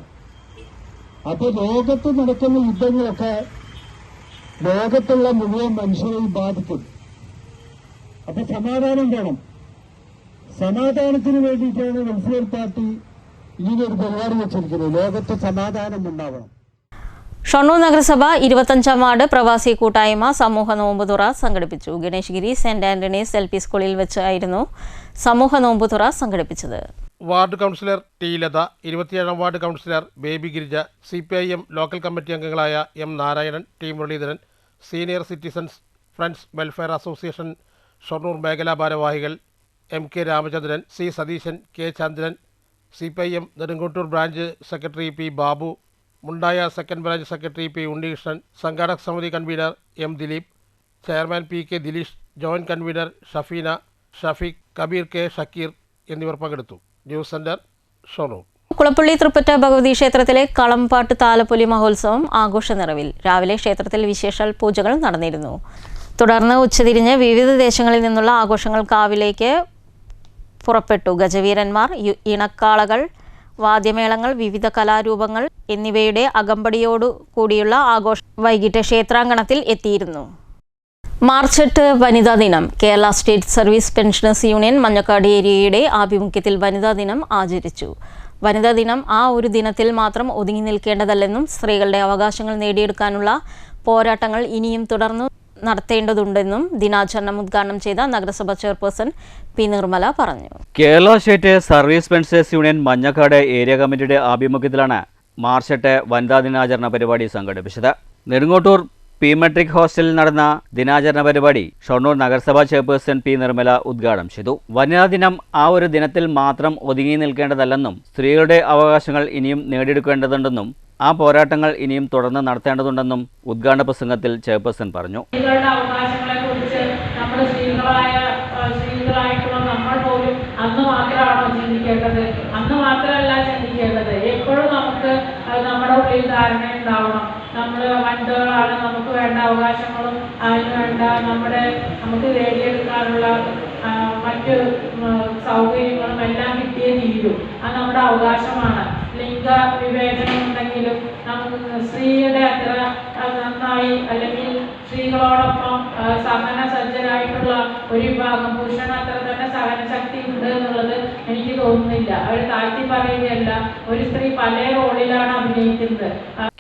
അപ്പൊ ലോകത്ത് നടക്കുന്ന യുദ്ധങ്ങളൊക്കെ ലോകത്തുള്ള മുഴുവൻ മനുഷ്യരെയും ബാധിക്കും. അപ്പൊ സമാധാനം വേണം. സമാധാനത്തിന് വേണ്ടിയിട്ടാണ് വെൽഫെയർ പാർട്ടി ഇങ്ങനൊരു പരിപാടി വെച്ചിരിക്കുന്നത്. ലോകത്ത് സമാധാനം ഉണ്ടാവണം. ഷൊർണൂർ നഗരസഭ 25-ാം വാർഡ് പ്രവാസി കൂട്ടായ്മ സമൂഹ നോമ്പുതുറ സംഘടിപ്പിച്ചു. ഗണേഷ്ഗിരി സെന്റ് ആന്റണീസ് LP സ്കൂളിൽ വെച്ചായിരുന്നു സമൂഹ നോമ്പുതുറ സംഘടിപ്പിച്ചത്. Ward councillor T. ലത, 27-ാം ward councillor Baby Girija, CPIM local committee അംഗങ്ങളായ M. Narayanan, T. Muraleedharan, senior citizens friends welfare association Shoranur മേഖലാ ഭാരവാഹികൾ MK Ramachandran, C. Satheesan, K. Chandran, CPIM Nedungottur branch secretary P. Babu, Mundaya second branch secretary P. Unnikrishnan, സംഘാടക സമിതി convener M. Dileep, chairman PK Dileesh, joint convener Shafeena, Shafeeq, Kabeer K. Shakeer എന്നിവർ പങ്കെടുത്തു. News centre, Shoranur. Kulappully Thrippatta Bhagavathi ക്ഷേത്രത്തിലെ കളംപാട്ട് താലപ്പൊലി മഹോത്സവം ആഘോഷ നിറവിൽ. രാവിലെ ക്ഷേത്രത്തിൽ വിശേഷാൽ പൂജകൾ നടന്നിരുന്നു. തുടർന്ന് ഉച്ചതിരിഞ്ഞ് വിവിധ ദേശങ്ങളിൽ നിന്നുള്ള ആഘോഷങ്ങൾ കാവിലേക്ക് പുറപ്പെട്ടു. ഗജവീരന്മാർ, ഇണക്കാളകൾ, വാദ്യമേളങ്ങൾ, വിവിധ കലാരൂപങ്ങൾ എന്നിവയുടെ അകമ്പടിയോടു കൂടിയുള്ള ആഘോഷം വൈകിട്ട് ക്ഷേത്രാങ്കണത്തിൽ എത്തിയിരുന്നു. മാർച്ച് 8 വനിതാ ദിനം. Kerala state service pensioners union Manjakkad ഏരിയയുടെ ആഭിമുഖ്യത്തിൽ വനിതാ ദിനം ആചരിച്ചു. വനിതാ ദിനം ആ ഒരു ദിനത്തിൽ മാത്രം ഒതുങ്ങി നിൽക്കേണ്ടതല്ലെന്നും സ്ത്രീകളുടെ അവകാശങ്ങൾ നേടിയെടുക്കാനുള്ള പോരാട്ടങ്ങൾ ഇനിയും തുടർന്നു നടത്തേണ്ടതുണ്ടെന്നും ദിനാചരണം ഉദ്ഘാടനം ചെയ്ത നഗരസഭാ ചെയർപേഴ്സൺ പി നിർമ്മല പറഞ്ഞു. Kerala state service pensioners union Manjakkad area കമ്മിറ്റിയുടെ ആഭിമുഖ്യത്തിലാണ് മാർച്ച് 8 വനിതാ ദിനാചരണ പരിപാടി സംഘടിപ്പിച്ചത്. നെടുങ്ങോട്ടൂർ പി മെട്രിക് ഹോസ്റ്റലിൽ നടന്ന ദിനാചരണ പരിപാടി ഷൊർണൂർ നഗരസഭാ ചെയർപേഴ്സൺ പി നിർമ്മല ഉദ്ഘാടനം ചെയ്തു. വനിതാ ദിനം ആ ഒരു ദിനത്തിൽ മാത്രം ഒതുങ്ങി നിൽക്കേണ്ടതല്ലെന്നും സ്ത്രീകളുടെ അവകാശങ്ങൾ ഇനിയും നേടിയെടുക്കേണ്ടതുണ്ടെന്നും ആ പോരാട്ടങ്ങൾ ഇനിയും തുടർന്ന് നടത്തേണ്ടതുണ്ടെന്നും ഉദ്ഘാടന പ്രസംഗത്തിൽ ചെയർപേഴ്സൺ പറഞ്ഞു. സ്ത്രീകളുടെ അവകാശങ്ങളെക്കുറിച്ച് നമ്മുടെ സ്ത്രീകളായിട്ടുള്ള നമ്മൾ പോലും അന്ന് മാത്രമാണോ ചിന്തിക്കേണ്ടത്? അന്ന് മാത്രമല്ല ചിന്തിക്കേണ്ടത്. എപ്പോഴും നമുക്ക് നമ്മുടെ ഉള്ളിൽ ധാരണ ഉണ്ടാവണം. നമ്മൾ വനിതകളാണ്, നമുക്ക് വേണ്ട അവകാശങ്ങളും അതിന് വേണ്ട നമുക്ക് നേടിയെടുക്കാനുള്ള മറ്റ് സൗകര്യങ്ങളും എല്ലാം കിട്ടിയേ തീരും. അത് നമ്മുടെ അവകാശമാണ്. ലിംഗ വിവേചനം ഉണ്ടെങ്കിലും നമുക്ക് സ്ത്രീയുടെ അത്ര നന്നായി അല്ലെങ്കിൽ സ്ത്രീകളോടൊപ്പം സഹനസജ്ജരായിട്ടുള്ള ഒരു വിഭാഗം പുരുഷന് അത്ര തന്നെ സഹനശക്തി ഉണ്ട് എന്നുള്ളത് എനിക്ക് തോന്നുന്നില്ല. അവർ താഴ്ത്തി പറയുകയല്ല, ഒരു സ്ത്രീ പല റോളിലാണ് അഭിനയിക്കുന്നത്.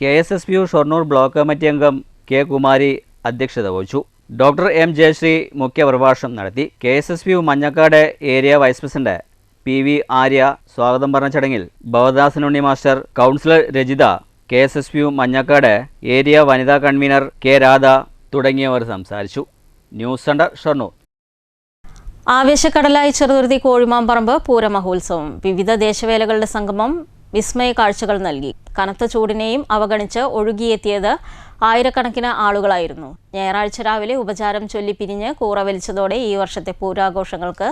KSSPU ഷൊർണൂർ ബ്ലോക്ക് കമ്മിറ്റി അംഗം കെ കുമാരി അധ്യക്ഷത വഹിച്ചു. ഡോക്ടർ എം ജയശ്രീ മുഖ്യപ്രഭാഷണം നടത്തി. KSSPU Manjakkad area vice president PV Arya സ്വാഗതം പറഞ്ഞ ചടങ്ങിൽ Bhavadasanunni master, councillor Rajitha, KSSPU Manjakkad area വനിതാ കൺവീനർ കെ രാധ തുടങ്ങിയവർ സംസാരിച്ചു. News centre Shoranur. ആവേശക്കടലായി ചെറുതുരുത്തി കോഴിമാമ്പറമ്പ് പൂരമഹോത്സവം. വിവിധ ദേശവേലകളുടെ സംഗമം വിസ്മയ കാഴ്ചകൾ നൽകി. കനത്ത ചൂടിനെയും അവഗണിച്ച് ഒഴുകിയെത്തിയത് ആയിരക്കണക്കിന് ആളുകളായിരുന്നു. ഞായറാഴ്ച രാവിലെ ഉപചാരം ചൊല്ലി പിരിഞ്ഞ് കൂറ വലിച്ചതോടെ ഈ വർഷത്തെ പൂരാഘോഷങ്ങൾക്ക്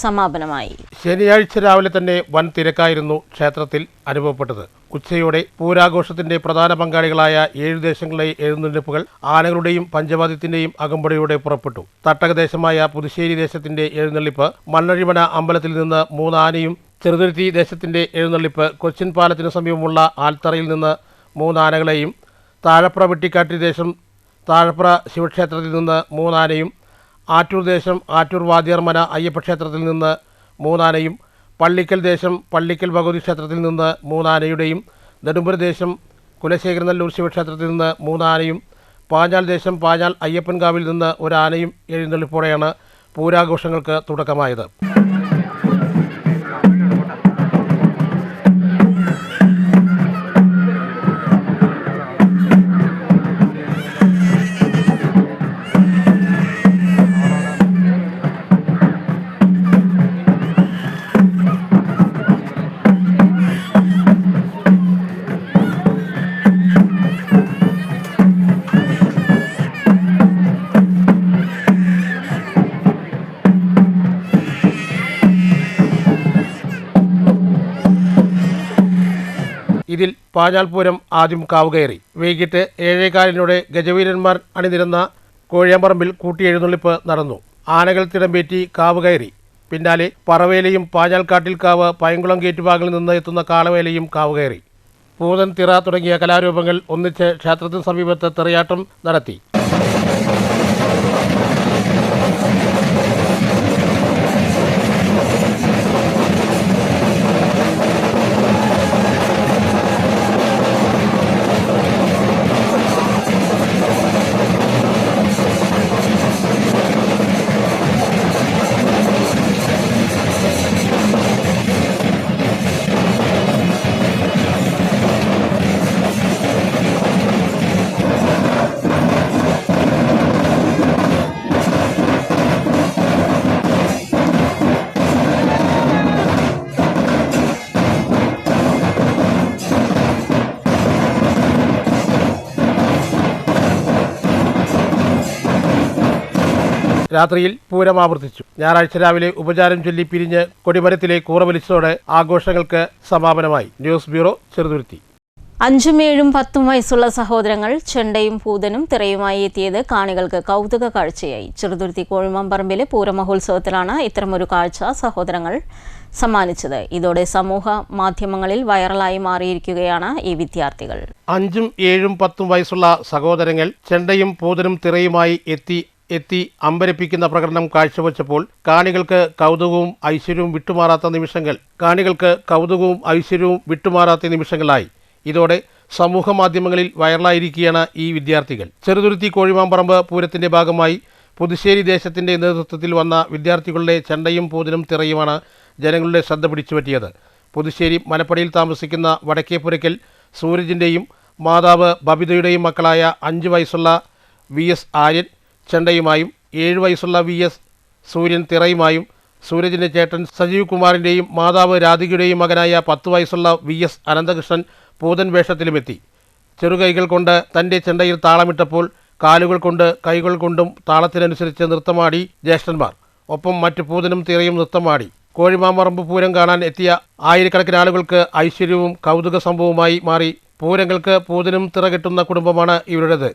സമാപനമായി. ശനിയാഴ്ച രാവിലെ തന്നെ വൻ തിരക്കായിരുന്നു ക്ഷേത്രത്തിൽ അനുഭവപ്പെട്ടത്. ഉച്ചയോടെ പൂരാഘോഷത്തിന്റെ പ്രധാന പങ്കാളികളായ 7 ദേശങ്ങളിലെ എഴുന്നള്ളിപ്പുകൾ ആനകളുടെയും പഞ്ചവാദ്യത്തിന്റെയും അകമ്പടിയോടെ പുറപ്പെട്ടു. തട്ടകദേശമായ പുതുശ്ശേരി ദേശത്തിന്റെ എഴുന്നള്ളിപ്പ് മണ്ണഴിമന അമ്പലത്തിൽ നിന്ന് 3 ആനയും, ചെറുതുരുത്തി ദേശത്തിന്റെ എഴുന്നള്ളിപ്പ് കൊച്ചിൻ പാലത്തിനു സമീപമുള്ള ആൽത്തറയിൽ നിന്ന് 3 ആനകളെയും, താഴപ്ര വെട്ടിക്കാട്ടി ദേശം താഴപ്ര ശിവക്ഷേത്രത്തിൽ നിന്ന് 3 ആനയും, ആറ്റൂർ ദേശം ആറ്റൂർ വാദ്യാർമന അയ്യപ്പക്ഷേത്രത്തിൽ നിന്ന് 3 ആനയും, പള്ളിക്കൽ ദേശം പള്ളിക്കൽ ഭഗവതി ക്ഷേത്രത്തിൽ നിന്ന് 3 ആനയുടെയും, നെടുമ്പുര ദേശം കുലശേഖരനല്ലൂർ ശിവക്ഷേത്രത്തിൽ നിന്ന് 3 ആനയും, പാഞ്ഞാൽ ദേശം പാഞ്ഞാൽ അയ്യപ്പൻകാവിൽ നിന്ന് 1 ആനയും എഴുന്നള്ളിപ്പോടെയാണ് പൂരാഘോഷങ്ങൾക്ക് തുടക്കമായത്. ഇതിൽ പാഞ്ഞാൽപൂരം ആദ്യം കാവുകയറി. വൈകിട്ട് 7:15 ഗജവീരന്മാർ അണിനിരന്ന കോഴിയാമ്പറമ്പിൽ കൂട്ടിയെഴുന്നള്ളിപ്പ് നടന്നു. ആനകൾ തിടമ്പേറ്റി കാവുകയറി. പിന്നാലെ പറവേലയും പാഞ്ഞാൽക്കാട്ടിൽ കാവ്, പയങ്കുളം ഗേറ്റുഭാഗങ്ങളിൽ നിന്ന് എത്തുന്ന കാളവേലയും കാവുകയറി. പൂതൻ, തിറ തുടങ്ങിയ കലാരൂപങ്ങൾ ഒന്നിച്ച് ക്ഷേത്രത്തിന് സമീപത്ത് തെറിയാട്ടം നടത്തി. രാത്രിയിൽ പൂരം ആവർത്തിച്ചു. ഞായറാഴ്ച രാവിലെ ഉപചാരം ചൊല്ലി പിരിഞ്ഞ് കൊടിമരത്തിലെ കൂറ വലിച്ചതോടെ ആഘോഷങ്ങൾക്ക് സമാപനമായി. News bureau, Cheruthuruthy. 5ഉം 7ഉം 10ഉം വയസ്സുള്ള സഹോദരങ്ങൾ ചെണ്ടയും പൂതനും തിറയുമായി എത്തിയത് കാണികൾക്ക് കൗതുക കാഴ്ചയായി. ചെറുതുരുത്തി കോഴിമാമ്പറമ്പിലെ പൂരമഹോത്സവത്തിലാണ് ഇത്തരമൊരു കാഴ്ച സഹോദരങ്ങൾ സമ്മാനിച്ചത്. ഇതോടെ സമൂഹ മാധ്യമങ്ങളിൽ വൈറലായി മാറിയിരിക്കുകയാണ് ഈ വിദ്യാർത്ഥികൾ. 5ഉം 7ഉം 10ഉം വയസ്സുള്ള സഹോദരങ്ങൾ ചെണ്ടയും പൂതനും തിറയുമായി എത്തി എത്തി അമ്പരപ്പിക്കുന്ന പ്രകടനം കാഴ്ചവെച്ചപ്പോൾ കാണികൾക്ക് കൗതുകവും ഐശ്വര്യവും വിട്ടുമാറാത്ത നിമിഷങ്ങളായി. ഇതോടെ സമൂഹ മാധ്യമങ്ങളിൽ വൈറലായിരിക്കുകയാണ് ഈ വിദ്യാർത്ഥികൾ. ചെറുതുരുത്തി കോഴിമാമ്പറമ്പ് പൂരത്തിന്റെ ഭാഗമായി പുതുശ്ശേരി ദേശത്തിന്റെ നേതൃത്വത്തിൽ വന്ന വിദ്യാർത്ഥികളുടെ ചെണ്ടയും പൂതനും തിറയുമാണ് ജനങ്ങളുടെ ശ്രദ്ധ പിടിച്ചുപറ്റിയത്. പുതുശ്ശേരി മനപ്പടിയിൽ താമസിക്കുന്ന വടക്കേപ്പുരയ്ക്കൽ സൂരജിൻ്റെയും മാതാവ് ബബിതയുടെയും മക്കളായ 5 വയസ്സുള്ള VS ആര്യൻ ചെണ്ടയുമായും 7 വയസ്സുള്ള VS സൂര്യൻ തിറയുമായും സൂരജിൻ്റെ ചേട്ടൻ സജീവ് കുമാറിൻ്റെയും മാതാവ് രാധികയുടെയും മകനായ 10 വയസ്സുള്ള VS അനന്തകൃഷ്ണൻ പൂതൻ വേഷത്തിലുമെത്തി. ചെറുകൈകൾ കൊണ്ട് തൻ്റെ ചെണ്ടയിൽ താളമിട്ടപ്പോൾ കാലുകൾ കൊണ്ട് കൈകൾ കൊണ്ടും താളത്തിനനുസരിച്ച് നൃത്തമാടി ജ്യേഷ്ഠന്മാർ. ഒപ്പം മറ്റു പൂതനും തിറയും നൃത്തമാടി. കോഴിമാമ്പറമ്പ് പൂരം കാണാൻ എത്തിയ ആയിരക്കണക്കിന് ആളുകൾക്ക് ഐശ്വര്യവും കൗതുക സംഭവമായി മാറി. പൂരങ്ങൾക്ക് പൂതനും തിറ കെട്ടുന്ന കുടുംബമാണ് ഇവരുടേത്.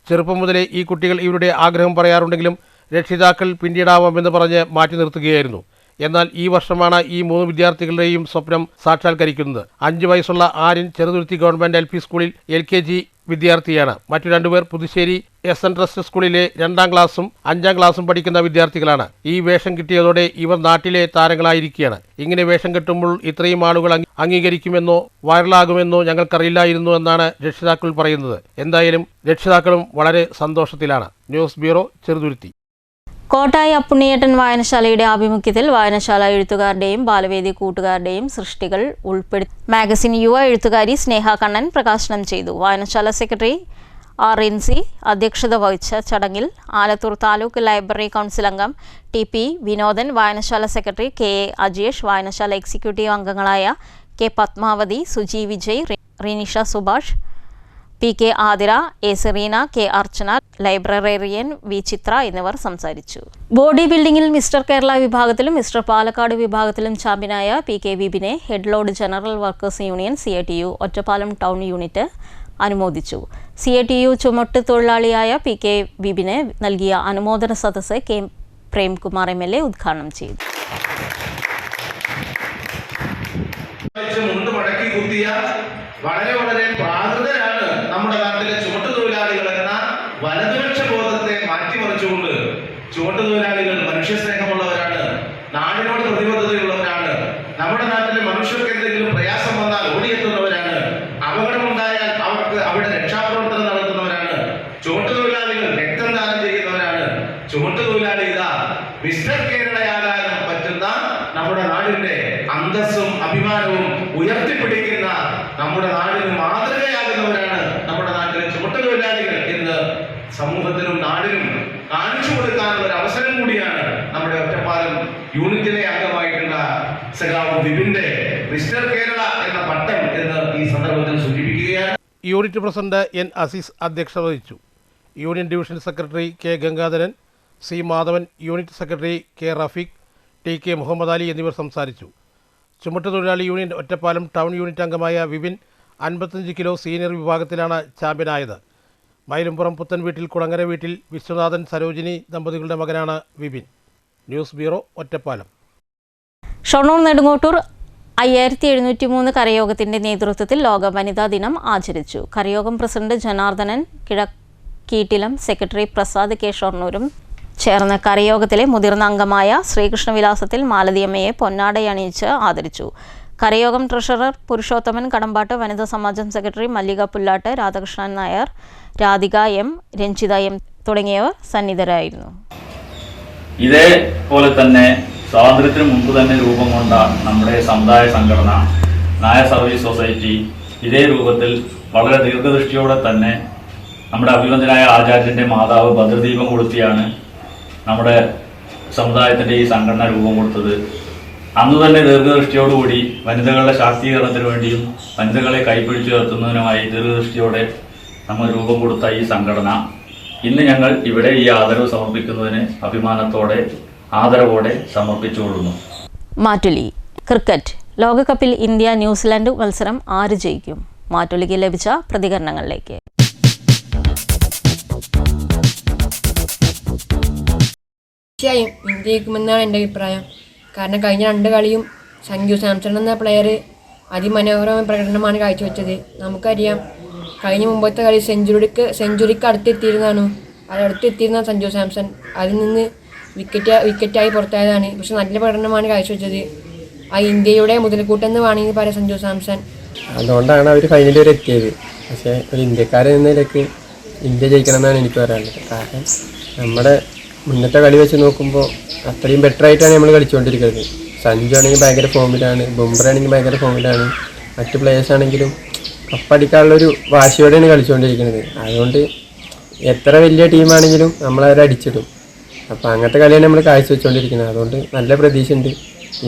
ചെറുപ്പം മുതലേ ഈ കുട്ടികൾ ഇവരുടെ ആഗ്രഹം പറയാറുണ്ടെങ്കിലും രക്ഷിതാക്കൾ പിന്നീടാവാമെന്ന് പറഞ്ഞ് മാറ്റി നിർത്തുകയായിരുന്നു. എന്നാൽ ഈ വർഷമാണ് ഈ 3 വിദ്യാർത്ഥികളുടെയും സ്വപ്നം സാക്ഷാത്കരിക്കുന്നത്. 5 വയസ്സുള്ള ആര്യൻ ചെറുതുരുത്തി ഗവൺമെൻറ് LP സ്കൂളിൽ LKG വിദ്യാർത്ഥിയാണ്. മറ്റു 2 പേർ പുതുശ്ശേരി SN ട്രസ്റ്റ് സ്കൂളിലെ 2ാം ക്ലാസ്സും 5ാം ക്ലാസ്സും പഠിക്കുന്ന വിദ്യാർത്ഥികളാണ്. ഈ വേഷം കിട്ടിയതോടെ ഇവർ നാട്ടിലെ താരങ്ങളായിരിക്കുകയാണ്. ഇങ്ങനെ വേഷം കെട്ടുമ്പോൾ ഇത്രയും ആളുകൾ അംഗീകരിക്കുമെന്നോ വൈറലാകുമെന്നോ ഞങ്ങൾക്കറിയില്ലായിരുന്നു എന്നാണ് രക്ഷിതാക്കൾ പറയുന്നത്. എന്തായാലും രക്ഷിതാക്കളും വളരെ സന്തോഷത്തിലാണ്. News bureau, Cheruthuruthy. കോട്ടായി അപ്പുണ്ണിയേട്ടൻ വായനശാലയുടെ ആഭിമുഖ്യത്തിൽ വായനശാല എഴുത്തുകാരുടെയും ബാലവേദി കൂട്ടുകാരുടെയും സൃഷ്ടികൾ ഉൾപ്പെടുത്തി മാഗസിൻ യുവ എഴുത്തുകാരി സ്നേഹ കണ്ണൻ പ്രകാശനം ചെയ്തു. വായനശാല സെക്രട്ടറി RNC അധ്യക്ഷത വഹിച്ച ചടങ്ങിൽ ആലത്തൂർ താലൂക്ക് ലൈബ്രറി കൗൺസിൽ അംഗം TP വിനോദൻ, വായനശാല സെക്രട്ടറി KA അജേഷ്, വായനശാല എക്സിക്യൂട്ടീവ് അംഗങ്ങളായ K Padmavathi, Suji Vijay, Rinisha Subhash, PK Athira, A Sereena, K Archana, librarian V Chithra എന്നിവർ സംസാരിച്ചു. ബോഡി ബിൽഡിംഗിൽ മിസ്റ്റർ കേരള വിഭാഗത്തിലും മിസ്റ്റർ പാലക്കാട് വിഭാഗത്തിലും ചാമ്പ്യനായ PK വിപിനെ head load general workers union CATU Ottapalam town unit അനുമോദിച്ചു. CATU ചുമട്ട് തൊഴിലാളിയായ PK വിപിനെ നൽകിയ അനുമോദന സദസ്സ് K പ്രേംകുമാർ MLA ഉദ്ഘാടനം ചെയ്തു. വളരെ പ്രാകൃതരാണ് നമ്മുടെ നാട്ടിലെ ചുമട്ടുതൊഴിലാളികൾ എന്ന വലതുപക്ഷ ബോധത്തെ മാറ്റിമറിച്ചുകൊണ്ട് ചുമട്ടുതൊഴിലാളികൾ മനുഷ്യസ്നേഹമുള്ളവരാണ്, നാടിനോട് പ്രതിബദ്ധതയുള്ളവരാണ്, നമ്മുടെ നാട്ടിലെ മനുഷ്യർക്ക് എന്തെങ്കിലും പ്രയാസം വന്നാൽ ഓടിയെത്തുന്നവരാണ്, അപകടമുണ്ടായാൽ അവർക്ക് അവിടെ രക്ഷാപ്രവർത്തനം നടത്തുന്നവരാണ്, ചുമട്ടുതൊഴിലാളികൾ രക്തം ദാനം ചെയ്യുന്നവരാണ്. ചുമട്ടുതൊഴിലാളി ഇതാ മിസ്റ്റർ കേരളയാകാൻ പറ്റുന്ന നമ്മുടെ നാടിന്റെ അന്തസ്സും അഭിമാനവും ഉയർത്തിപ്പിടിക്കുന്ന, നമ്മുടെ നാടിന് മാതൃകയാകുന്നവരാണ് നമ്മുടെ നാട്ടിലെ ചുമട്ടുതൊഴിലാളികൾ എന്ന് സമൂഹത്തിനും നാടിനും കാണിച്ചു കൊടുക്കാനുള്ള ഒരു അവസരം കൂടിയാണ് നമ്മുടെ ഒറ്റപ്പാലം യൂണിറ്റിലെ അംഗമായിട്ടുള്ള സഖാവ് വിപിന്റെ മിസ്റ്റർ കേരള എന്ന പട്ടം എന്ന് ഈ സന്ദർഭത്തിൽ സൂചിപ്പിക്കുകയാണ്. യൂണിറ്റ് പ്രസിഡന്റ് N അസീസ് അധ്യക്ഷത വഹിച്ചു. Union division secretary K Gangadharan, C Madhavan, unit secretary K Rafeeq, TK Muhammad Ali എന്നിവർ സംസാരിച്ചു. ചുമട്ടുതൊഴിലാളി യൂണിയൻ ഒറ്റപ്പാലം ടൗൺ യൂണിറ്റ് അംഗമായ വിപിൻ 55 കിലോ സീനിയർ വിഭാഗത്തിലാണ് ചാമ്പ്യനായത്. മയിലുംപുറം പുത്തൻ വീട്ടിൽ കുളങ്ങര വീട്ടിൽ വിശ്വനാഥൻ സരോജിനി ദമ്പതികളുടെ മകനാണ് വിപിൻ. News bureau, Ottapalam. ഷൊർണൂർ നെടുങ്ങോട്ടൂർ 5703 കരയോഗത്തിന്റെ നേതൃത്വത്തിൽ ലോക വനിതാ ദിനം ആചരിച്ചു. കരയോഗം president Janardhanan Kizhakkeettilam, secretary Prasad K ഷൊർണൂരും ചേർന്ന് കരയോഗത്തിലെ മുതിർന്ന അംഗമായ ശ്രീകൃഷ്ണവിലാസത്തിൽ മാലതിയമ്മയെ പൊന്നാടയണിയിച്ച് ആദരിച്ചു. കരയോഗം ട്രഷറർ പുരുഷോത്തമൻ കടമ്പാട്ട്, വനിതാ സമാജം സെക്രട്ടറി മല്ലിക പുല്ലാട്ട്, രാധാകൃഷ്ണൻ നായർ, രാധിക M, രഞ്ജിത M തുടങ്ങിയവർ സന്നിധരായിരുന്നു. ഇതേപോലെ തന്നെ സ്വാതന്ത്ര്യത്തിന് മുമ്പ് തന്നെ രൂപം കൊണ്ട നമ്മുടെ സമുദായ സംഘടന നായർ സർവീസ് സൊസൈറ്റി ഇതേ രൂപത്തിൽ വളരെ ദീർഘദൃഷ്ടിയോടെ തന്നെ നമ്മുടെ അഭിവന്ദനായ ആചാര്യൻ്റെ മാതാവ് ഭദ്രദീപം കൊളുത്തിയാണ് നമ്മുടെ സമുദായത്തിൻ്റെ ഈ സംഘടന രൂപം കൊടുത്തത്. അന്ന് തന്നെ ദീർഘദൃഷ്ടിയോടുകൂടി വനിതകളുടെ ശാക്തീകരണത്തിന് വേണ്ടിയും വനിതകളെ കൈപ്പിടിച്ചു നിർത്തുന്നതിനുമായി ദീർഘദൃഷ്ടിയോടെ നമ്മൾ രൂപം കൊടുത്ത ഈ സംഘടന ഇന്ന് ഞങ്ങൾ ഇവിടെ ഈ ആദരവ് സമർപ്പിക്കുന്നതിന് അഭിമാനത്തോടെ ആദരവോടെ സമർപ്പിച്ചുകൊള്ളുന്നു. മാറ്റുലി ക്രിക്കറ്റ് ലോകകപ്പിൽ ഇന്ത്യ ന്യൂസിലാൻഡ് മത്സരം ആര് ജയിക്കും? മാറ്റുലിക്ക് ലഭിച്ച പ്രതികരണങ്ങളിലേക്ക്. തീർച്ചയായും ഇന്ത്യ ജയിക്കുമെന്നാണ് എൻ്റെ അഭിപ്രായം. കാരണം കഴിഞ്ഞ 2 കളിയും സഞ്ജു സാംസൺ എന്ന പ്ലെയർ അതിമനോഹരമായ പ്രകടനമാണ് കാഴ്ചവെച്ചത്. നമുക്കറിയാം കഴിഞ്ഞ മുമ്പത്തെ കളി സെഞ്ചുറിക്ക് അടുത്തെത്തിയിരുന്നാണ്. അടുത്തെത്തിയിരുന്ന സഞ്ജു സാംസൺ അതിൽ നിന്ന് വിക്കറ്റായി പുറത്തായതാണ്. പക്ഷെ നല്ല പ്രകടനമാണ് കാഴ്ചവെച്ചത്. ആ ഇന്ത്യയുടെ മുതൽക്കൂട്ടെന്ന് വേണമെങ്കിൽ പറയാം സഞ്ജു സാംസൺ. അതുകൊണ്ടാണ് അവർ ഫൈനൽ വരെ എത്തിയത്. പക്ഷേ ഒരു ഇന്ത്യക്കാരൻ എന്നതിലേക്ക് ഇന്ത്യ ജയിക്കണം എന്നാണ് എനിക്ക് പറയാനുള്ളത്. കാരണം നമ്മുടെ മുന്നത്തെ കളി വെച്ച് നോക്കുമ്പോൾ അത്രയും ബെറ്റർ ആയിട്ടാണ് നമ്മൾ കളിച്ചുകൊണ്ടിരിക്കുന്നത്. സഞ്ജു ആണെങ്കിൽ ഭയങ്കര ഫോമിലാണ്, ബുംറ ആണെങ്കിൽ ഭയങ്കര ഫോമിലാണ്, മറ്റ് പ്ലേയേഴ്സ് ആണെങ്കിലും കപ്പടിക്കാനുള്ളൊരു വാശിയോടെയാണ് കളിച്ചുകൊണ്ടിരിക്കുന്നത്. അതുകൊണ്ട് എത്ര വലിയ ടീമാണെങ്കിലും നമ്മളവരെ അടിച്ചിടും. അപ്പോൾ അങ്ങനത്തെ കളിയാണ് നമ്മൾ കാഴ്ചവെച്ചുകൊണ്ടിരിക്കുന്നത്. അതുകൊണ്ട് നല്ല പ്രതീക്ഷയുണ്ട്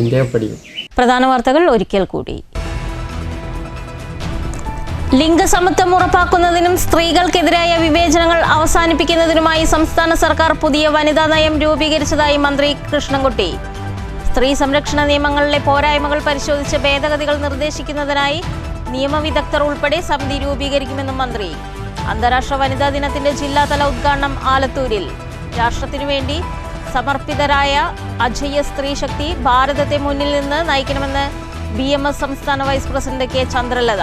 ഇന്ത്യ കപ്പടിക്കും. പ്രധാന വാർത്തകൾ ഒരിക്കൽ കൂടി. ലിംഗസമത്വം ഉറപ്പാക്കുന്നതിനും സ്ത്രീകൾക്കെതിരായ വിവേചനങ്ങൾ അവസാനിപ്പിക്കുന്നതിനുമായി സംസ്ഥാന സർക്കാർ പുതിയ വനിതാ നയം രൂപീകരിച്ചതായി മന്ത്രി കൃഷ്ണൻകുട്ടി. സ്ത്രീ സംരക്ഷണ നിയമങ്ങളിലെ പോരായ്മകൾ പരിശോധിച്ച് ഭേദഗതികൾ നിർദ്ദേശിക്കുന്നതിനായി നിയമവിദഗ്ധർ ഉൾപ്പെടെ സമിതി രൂപീകരിക്കുമെന്നും മന്ത്രി. അന്താരാഷ്ട്ര വനിതാ ദിനത്തിന്റെ ജില്ലാതല ഉദ്ഘാടനം ആലത്തൂരിൽ. രാഷ്ട്രത്തിനു വേണ്ടി സമർപ്പിതരായ അജയ്യ സ്ത്രീ ശക്തി ഭാരതത്തെ മുന്നിൽ നിന്ന് നയിക്കണമെന്ന് BMS സംസ്ഥാന വൈസ് പ്രസിഡന്റ് K. ചന്ദ്രലത.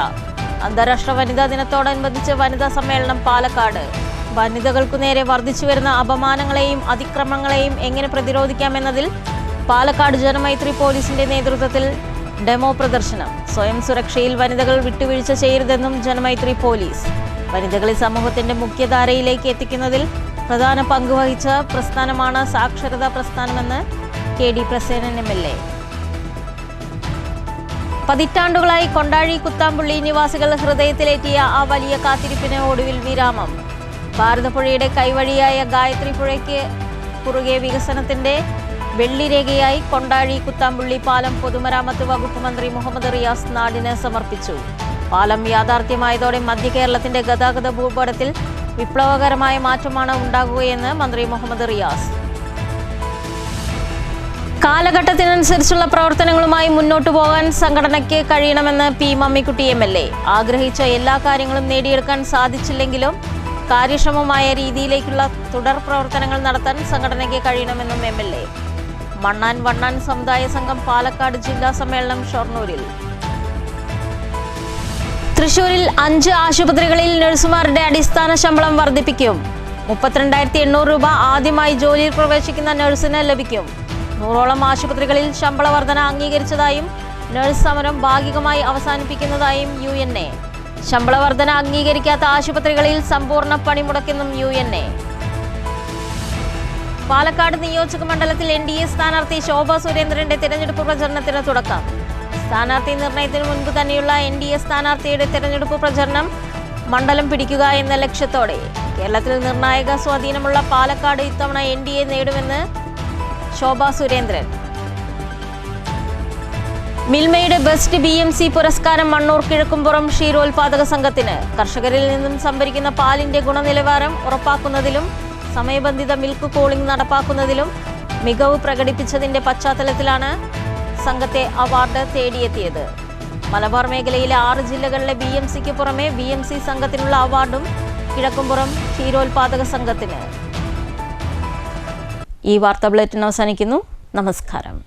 അന്താരാഷ്ട്ര വനിതാ ദിനത്തോടനുബന്ധിച്ച് വനിതാ സമ്മേളനം പാലക്കാട്. വനിതകൾക്കു നേരെ വർദ്ധിച്ചുവരുന്ന അപമാനങ്ങളെയും അതിക്രമങ്ങളെയും എങ്ങനെ പ്രതിരോധിക്കാമെന്നതിൽ പാലക്കാട് ജനമൈത്രി പോലീസിന്റെ നേതൃത്വത്തിൽ ഡെമോ പ്രദർശനം. സ്വയം സുരക്ഷയിൽ വനിതകൾ വിട്ടുവീഴ്ച ചെയ്യരുതെന്നും ജനമൈത്രി പോലീസ്. വനിതകളെ സമൂഹത്തിന്റെ മുഖ്യധാരയിലേക്ക് എത്തിക്കുന്നതിൽ പ്രധാന പങ്കുവഹിച്ച പ്രസ്ഥാനമാണ് സാക്ഷരതാ പ്രസ്ഥാനമെന്ന് KD പ്രസേനൻ MLA. പതിറ്റാണ്ടുകളായി കൊണ്ടാഴി കുത്താമ്പുള്ളി നിവാസികൾ ഹൃദയത്തിലേറ്റിയ ആ വലിയ കാത്തിരിപ്പിന് ഒടുവിൽ വിരാമം. ഭാരതപ്പുഴയുടെ കൈവഴിയായ ഗായത്രി പുഴയ്ക്ക് കുറുകെ വികസനത്തിന്റെ വെള്ളിരേഖയായി കൊണ്ടാഴി കുത്താമ്പുള്ളി പാലം പൊതുമരാമത്ത് വകുപ്പ് മന്ത്രി മുഹമ്മദ് റിയാസ് നാടിന് സമർപ്പിച്ചു. പാലം യാഥാർത്ഥ്യമായതോടെ മധ്യ കേരളത്തിന്റെ ഗതാഗത ഭൂപടത്തിൽ വിപ്ലവകരമായ മാറ്റമാണ് ഉണ്ടാകുകയെന്ന് മന്ത്രി മുഹമ്മദ് റിയാസ്. കാലഘട്ടത്തിനനുസരിച്ചുള്ള പ്രവർത്തനങ്ങളുമായി മുന്നോട്ടു പോകാൻ സംഘടനയ്ക്ക് കഴിയണമെന്ന് P. മമ്മിക്കുട്ടി MLA. ആഗ്രഹിച്ച എല്ലാ കാര്യങ്ങളും നേടിയെടുക്കാൻ സാധിച്ചില്ലെങ്കിലും കാര്യക്ഷമമായ രീതിയിലേക്കുള്ള തുടർ പ്രവർത്തനങ്ങൾ നടത്താൻ സംഘടനയ്ക്ക് കഴിയണമെന്നും MLA. മണ്ണാൻ വണ്ണാൻ സമുദായ സംഘം പാലക്കാട് ജില്ലാ സമ്മേളനം ഷൊർണൂരിൽ. തൃശൂരിൽ 5 ആശുപത്രികളിൽ നഴ്സുമാരുടെ അടിസ്ഥാന ശമ്പളം വർദ്ധിപ്പിക്കും. 32,800 രൂപ ആദ്യമായി ജോലിയിൽ പ്രവേശിക്കുന്ന നഴ്സിന് ലഭിക്കും. 100ഓളം ആശുപത്രികളിൽ ശമ്പള വർധന അംഗീകരിച്ചതായും നഴ്സ് സമരം ഭാഗികമായി അവസാനിപ്പിക്കുന്നതായും UNA. ശമ്പള വർധന അംഗീകരിക്കാത്ത ആശുപത്രികളിൽ സമ്പൂർണ്ണ പണിമുടക്കെന്നും UNA. പാലക്കാട് നിയോജക മണ്ഡലത്തിൽ NDA സ്ഥാനാർത്ഥി ശോഭ സുരേന്ദ്രന്റെ തിരഞ്ഞെടുപ്പ് പ്രചരണത്തിന് തുടക്കം. സ്ഥാനാർത്ഥി നിർണയത്തിന് മുൻപ് തന്നെയുള്ള NDA സ്ഥാനാർത്ഥിയുടെ തിരഞ്ഞെടുപ്പ് പ്രചരണം മണ്ഡലം പിടിക്കുക എന്ന ലക്ഷ്യത്തോടെ. കേരളത്തിൽ നിർണായക സ്വാധീനമുള്ള പാലക്കാട് ഇത്തവണ NDA നേടുമെന്ന് ശോഭ സുരേന്ദ്രൻ. മിൽമയുടെ ബെസ്റ്റ് BMC പുരസ്കാരം മണ്ണൂർ കിഴക്കുംപുറം ക്ഷീരോത്പാദക സംഘത്തിന്. കർഷകരിൽ നിന്നും സംഭരിക്കുന്ന പാലിന്റെ ഗുണനിലവാരം ഉറപ്പാക്കുന്നതിലും സമയബന്ധിത മിൽക്ക് കൂളിംഗ് നടപ്പാക്കുന്നതിലും മികവ് പ്രകടിപ്പിച്ചതിന്റെ പശ്ചാത്തലത്തിലാണ് സംഘത്തെ അവാർഡ് തേടിയെത്തിയത്. മലബാർ മേഖലയിലെ 6 ജില്ലകളിലെ BMCക്ക് പുറമെ BMC സംഘത്തിനുള്ള അവാർഡും കിഴക്കുംപുറം ക്ഷീരോത്പാദക സംഘത്തിന്. ഈ വാർത്താ ബുള്ളറ്റിൻ അവസാനിക്കുന്നു. നമസ്കാരം.